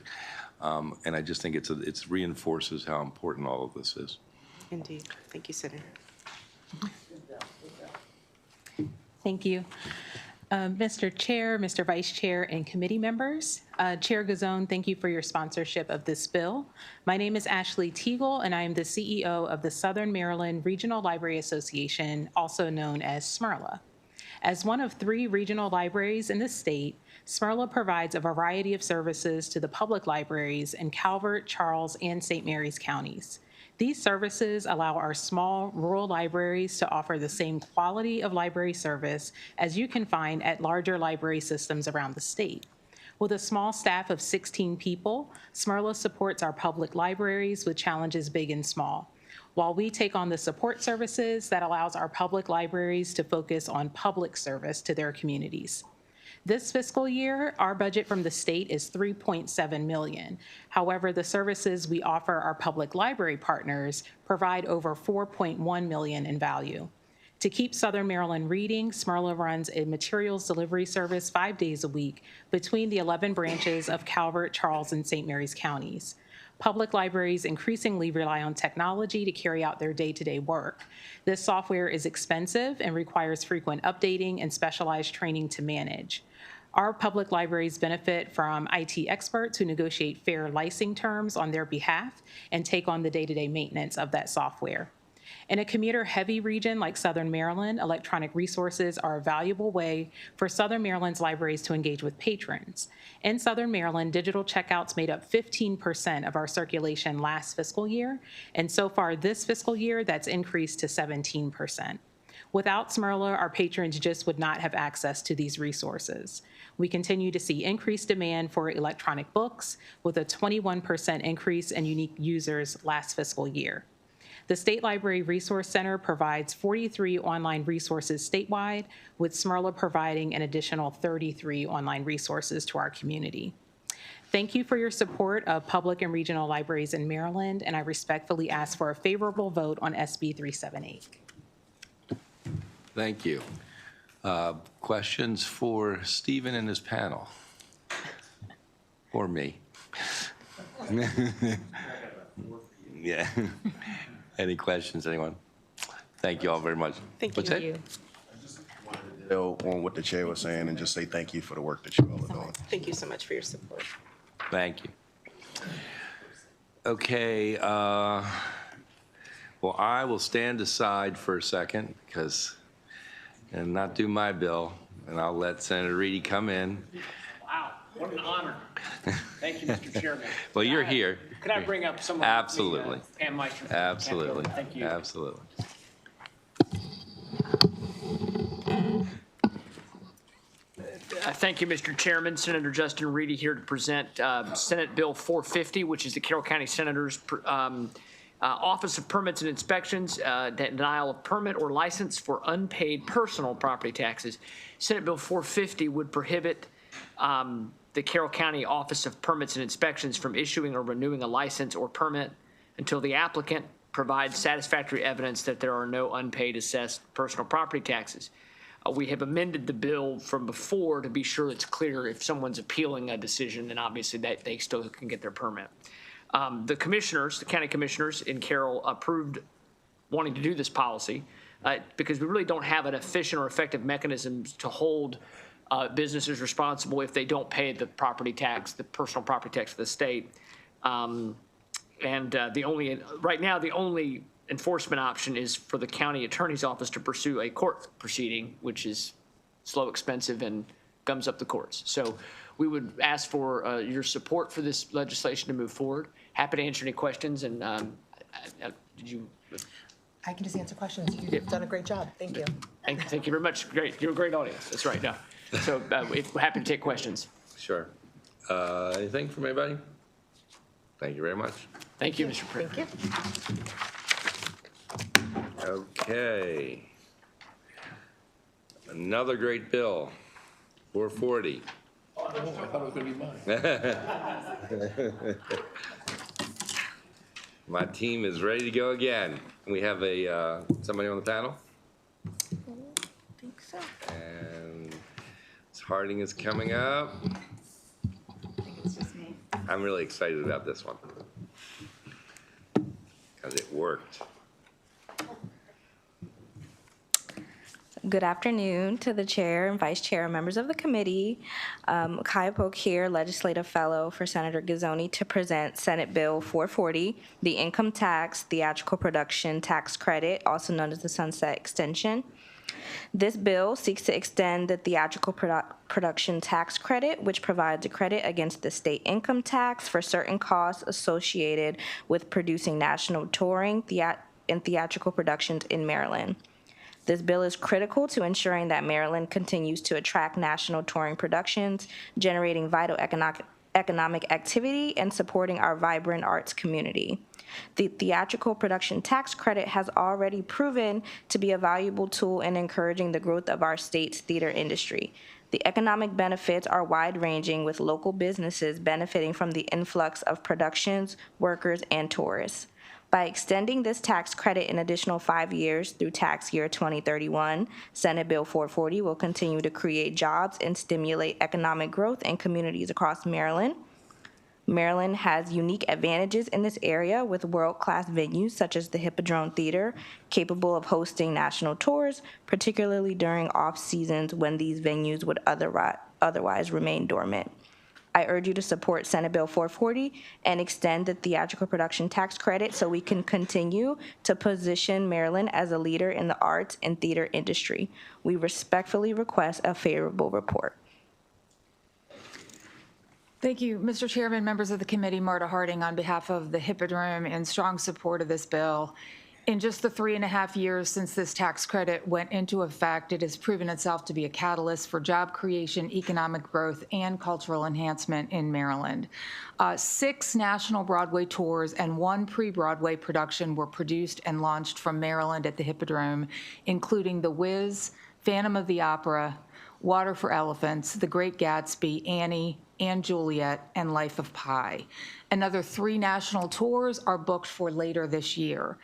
A: And I just think it reinforces how important all of this is.
G: Indeed. Thank you, Senator.
H: Thank you. Mr. Chair, Mr. Vice Chair, and committee members. Chair Gazone, thank you for your sponsorship of this bill. My name is Ashley Teagle, and I am the CEO of the Southern Maryland Regional Library Association, also known as SMRLA. As one of 3 regional libraries in the state, SMRLA provides a variety of services to the public libraries in Calvert, Charles, and St. Mary's counties. These services allow our small rural libraries to offer the same quality of library service as you can find at larger library systems around the state. With a small staff of 16 people, SMRLA supports our public libraries with challenges big and small. While we take on the support services that allows our public libraries to focus on public service to their communities. This fiscal year, our budget from the state is $3.7 million. However, the services we offer our public library partners provide over $4.1 million in value. To keep Southern Maryland reading, SMRLA runs a materials delivery service 5 days a week between the 11 branches of Calvert, Charles, and St. Mary's counties. Public libraries increasingly rely on technology to carry out their day-to-day work. This software is expensive and requires frequent updating and specialized training to manage. Our public libraries benefit from IT experts who negotiate fair licensing terms on their behalf and take on the day-to-day maintenance of that software. In a commuter-heavy region like Southern Maryland, electronic resources are a valuable way for Southern Maryland's libraries to engage with patrons. In Southern Maryland, digital checkouts made up 15% of our circulation last fiscal year, and so far this fiscal year, that's increased to 17%. Without SMRLA, our patrons just would not have access to these resources. We continue to see increased demand for electronic books, with a 21% increase in unique users last fiscal year. The State Library Resource Center provides 43 online resources statewide, with SMRLA providing an additional 33 online resources to our community. Thank you for your support of public and regional libraries in Maryland, and I respectfully ask for a favorable vote on SB 378.
A: Thank you. Questions for Stephen and his panel? Or me? Yeah. Any questions, anyone? Thank you all very much.
G: Thank
A: What's
G: you.
A: that?
R: On what the chair was saying and just say thank you for the work that you all are doing.
G: Thank you so much for your support.
A: Thank you. Okay. Well, I will stand aside for a second because and not do my bill, and I'll let Senator Reedy come in.
I: Wow, what an honor. Thank you, Mr. Chairman.
A: Well, you're here.
I: Could I bring up someone?
A: Absolutely.
I: Pam Meister.
A: Absolutely.
I: Thank you.
A: Absolutely.
I: Thank you, Mr. Chairman. Senator Justin Reedy here to present Senate Bill 450, which is the Carroll County Senator's Office of Permits and Inspections, denial of permit or license for unpaid personal property taxes. Senate Bill 450 would prohibit the Carroll County Office of Permits and Inspections from issuing or renewing a license or permit until the applicant provides satisfactory evidence that there are no unpaid assessed personal property taxes. We have amended the bill from before to be sure it's clear if someone's appealing a decision, then obviously that they still can get their permit. The county commissioners in Carroll approved wanting to do this policy because we really don't have an efficient or effective mechanism to hold businesses responsible if they don't pay the property tax, the personal property tax of the state. Right now, the only enforcement option is for the county attorney's office to pursue a court proceeding, which is slow, expensive, and gums up the courts. So we would ask for your support for this legislation to move forward. Happy to answer any questions. And did you?
J: I can just answer questions. You've done a great job. Thank you.
I: Thank you very much. Great. You're a great audience. That's right. No. So we're happy to take questions.
A: Sure. Anything from anybody? Thank you very much.
I: Thank you, Mr. President.
J: Thank you.
A: Okay. Another great bill, 440.
N: Oh, I thought it was going to be mine.
A: My team is ready to go again. We have somebody on the panel?
J: I think so.
A: And Ms. Harding is coming up.
J: I think it's just me.
A: I'm really excited about this one because it worked.
K: Good afternoon to the chair and vice chair and members of the committee. Kaya Polk here, legislative fellow for Senator Gazzoni, to present Senate Bill 440, the income tax theatrical production tax credit, also known as the sunset extension. This bill seeks to extend the theatrical production tax credit, which provides a credit against the state income tax for certain costs associated with producing national touring and theatrical productions in Maryland. This bill is critical to ensuring that Maryland continues to attract national touring productions, generating vital economic activity and supporting our vibrant arts community. The theatrical production tax credit has already proven to be a valuable tool in encouraging the growth of our state's theater industry. The economic benefits are wide-ranging, with local businesses benefiting from the influx of productions, workers, and tourists. By extending this tax credit an additional 5 years through tax year 2031, Senate Bill 440 will continue to create jobs and stimulate economic growth in communities across Maryland. Maryland has unique advantages in this area, with world-class venues such as the Hippodrome Theater, capable of hosting national tours, particularly during off-seasons when these venues would otherwise remain dormant. I urge you to support Senate Bill 440 and extend the theatrical production tax credit so we can continue to position Maryland as a leader in the arts and theater industry. We respectfully request a favorable report.
X: Thank you, Mr. Chairman, members of the committee. Marta Harding on behalf of the Hippodrome, in strong support of this bill. In just the 3.5 years since this tax credit went into effect, it has proven itself to be a catalyst for job creation, economic growth, and cultural enhancement in Maryland. 6 national Broadway tours and 1 pre-Broadway production were produced and launched from Maryland at the Hippodrome, including The Wiz, Phantom of the Opera, Water for Elephants, The Great Gatsby, Annie, and Juliet, and Life of Pi. Another 3 national tours are booked for later this year.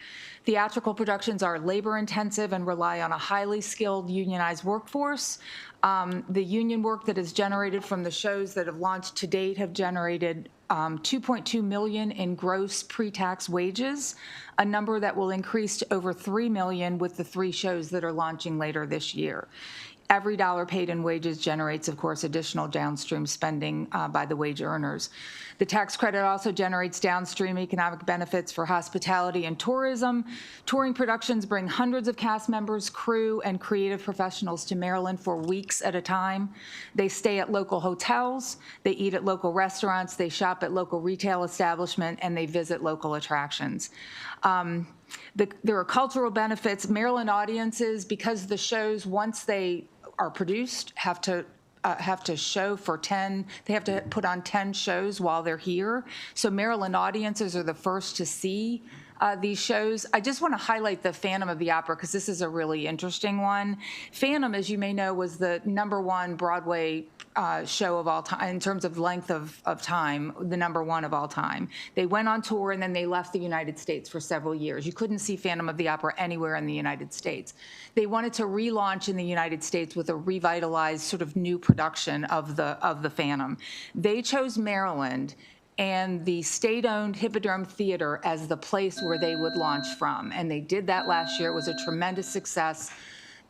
X: Theatrical productions are labor-intensive and rely on a highly skilled unionized workforce. The union work that is generated from the shows that have launched to date have generated $2.2 million in gross pre-tax wages, a number that will increase to over $3 million with the 3 shows that are launching later this year. Every dollar paid in wages generates, of course, additional downstream spending by the wage earners. The tax credit also generates downstream economic benefits for hospitality and tourism. Touring productions bring hundreds of cast members, crew, and creative professionals to Maryland for weeks at a time. They stay at local hotels, they eat at local restaurants, they shop at local retail establishments, and they visit local attractions. There are cultural benefits. Maryland audiences, because the shows, once they are produced, have to show for 10, they have to put on 10 shows while they're here. So Maryland audiences are the first to see these shows. I just want to highlight the Phantom of the Opera because this is a really interesting one. Phantom, as you may know, was the #1 Broadway show of all time, in terms of length of time, the #1 of all time. They went on tour and then they left the United States for several years. You couldn't see Phantom of the Opera anywhere in the United States. They wanted to relaunch in the United States with a revitalized sort of new production of the Phantom. They chose Maryland and the state-owned Hippodrome Theater as the place where they would launch from. And they did that last year. It was a tremendous success.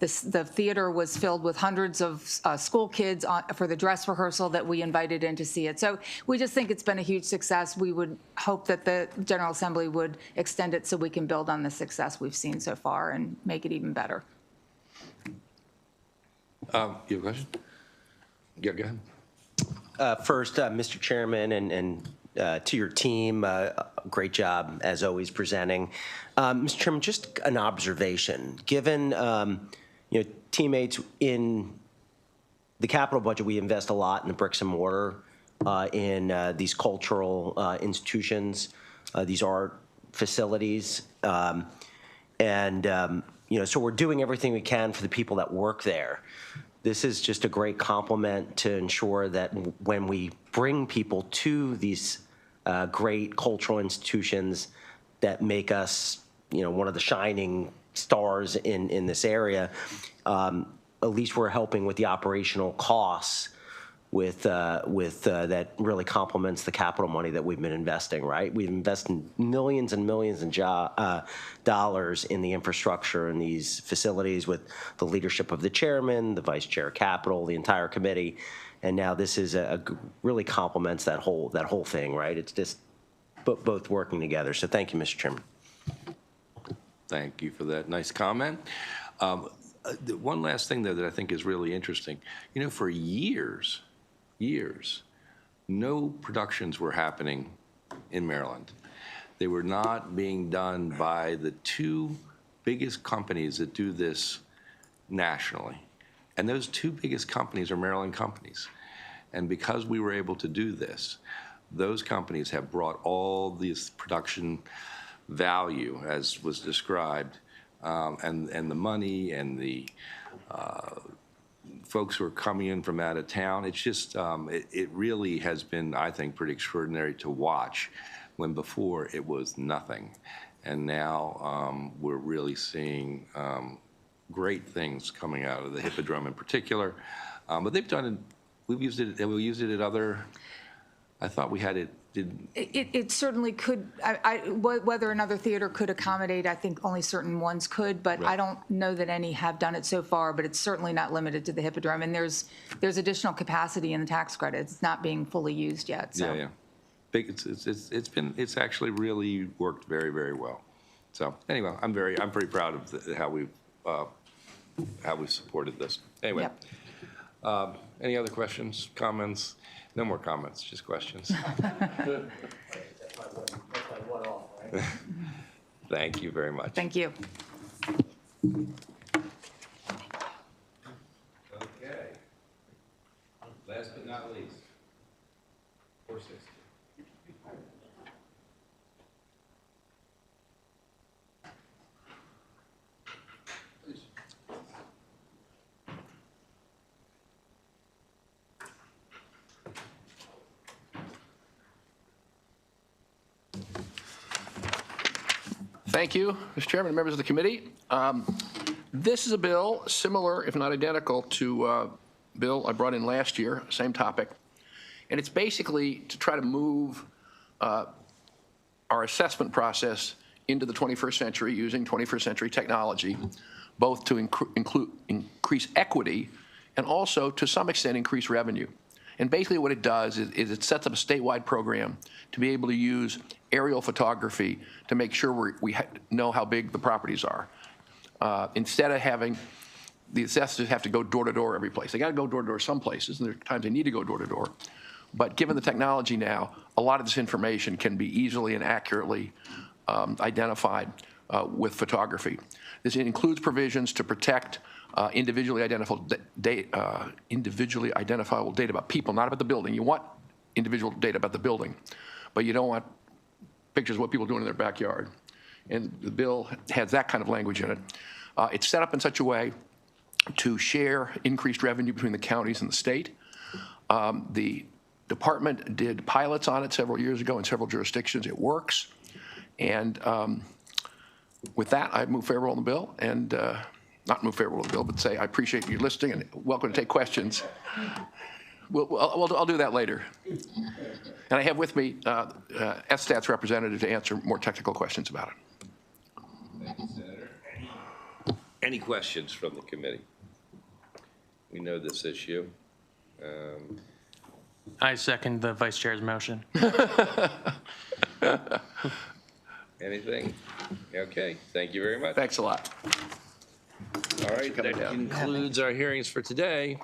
X: The theater was filled with hundreds of school kids for the dress rehearsal that we invited in to see it. So we just think it's been a huge success. We would hope that the General Assembly would extend it so we can build on the success we've seen so far and make it even better.
A: You have a question? Yeah, go ahead.
L: First, Mr. Chairman, and to your team, great job as always presenting. Mr. Chairman, just an observation. Given teammates in the capital budget, we invest a lot in the bricks and mortar, in these cultural institutions, these art facilities, so we're doing everything we can for the people that work there. This is just a great compliment to ensure that when we bring people to these great cultural institutions that make us, one of the shining stars in this area, at least we're helping with the operational costs with that really complements the capital money that we've been investing, right? We've invested millions and millions of dollars in the infrastructure in these facilities with the leadership of the chairman, the vice chair of capital, the entire committee, and now this is really complements that whole thing, right? It's just both working together. So thank you, Mr. Chairman.
A: Thank you for that nice comment. One last thing, though, that I think is really interesting. For years, no productions were happening in Maryland. They were not being done by the two biggest companies that do this nationally. And those two biggest companies are Maryland companies. And because we were able to do this, those companies have brought all this production value, as was described, and the money and the folks who are coming in from out of town. It's just, it really has been, I think, pretty extraordinary to watch when before it was nothing. And now we're really seeing great things coming out of the Hippodrome in particular. But they've done it, we've used it at other, I thought we had it.
X: It certainly could, whether another theater could accommodate, I think only certain ones could, but right. I don't know that any have done it so far, but it's certainly not limited to the Hippodrome. And there's additional capacity in the tax credit. It's not being fully used yet. So.
A: Yeah. It's actually really worked very, very well. So anyway, I'm pretty proud of how we've supported this. Anyway, yep. Any other questions, comments? No more comments, just questions. Thank you very much.
X: Thank you.
A: Okay. Last but not least, 460.
N: Thank you, Mr. Chairman and members of the committee. This is a bill similar, if not identical, to a bill I brought in last year, same topic. And it's basically to try to move our assessment process into the 21st century using 21st century technology, both to increase equity and also, to some extent, increase revenue. And basically what it does is it sets up a statewide program to be able to use aerial photography to make sure we know how big the properties are. Instead of having the assessors have to go door to door every place. They got to go door to door some places, and there are times they need to go door to door. But given the technology now, a lot of this information can be easily and accurately identified with photography. This includes provisions to protect individually identifiable data about people, not about the building. You want individual data about the building, but you don't want pictures of what people are doing in their backyard. And the bill has that kind of language in it. It's set up in such a way to share increased revenue between the counties and the state. The department did pilots on it several years ago in several jurisdictions. It works. And with that, I move favorable on the bill, and not move favorable on the bill, but say I appreciate you listening and welcome to take questions. I'll do that later. And I have with me SSTAT's representative to answer more technical questions about it.
A: Thank you, Senator. Any questions from the committee? We know this issue.
M: I second the vice chair's motion.
A: Anything? Okay, thank you very much.
N: Thanks a lot.
A: All right, that concludes our hearings for today.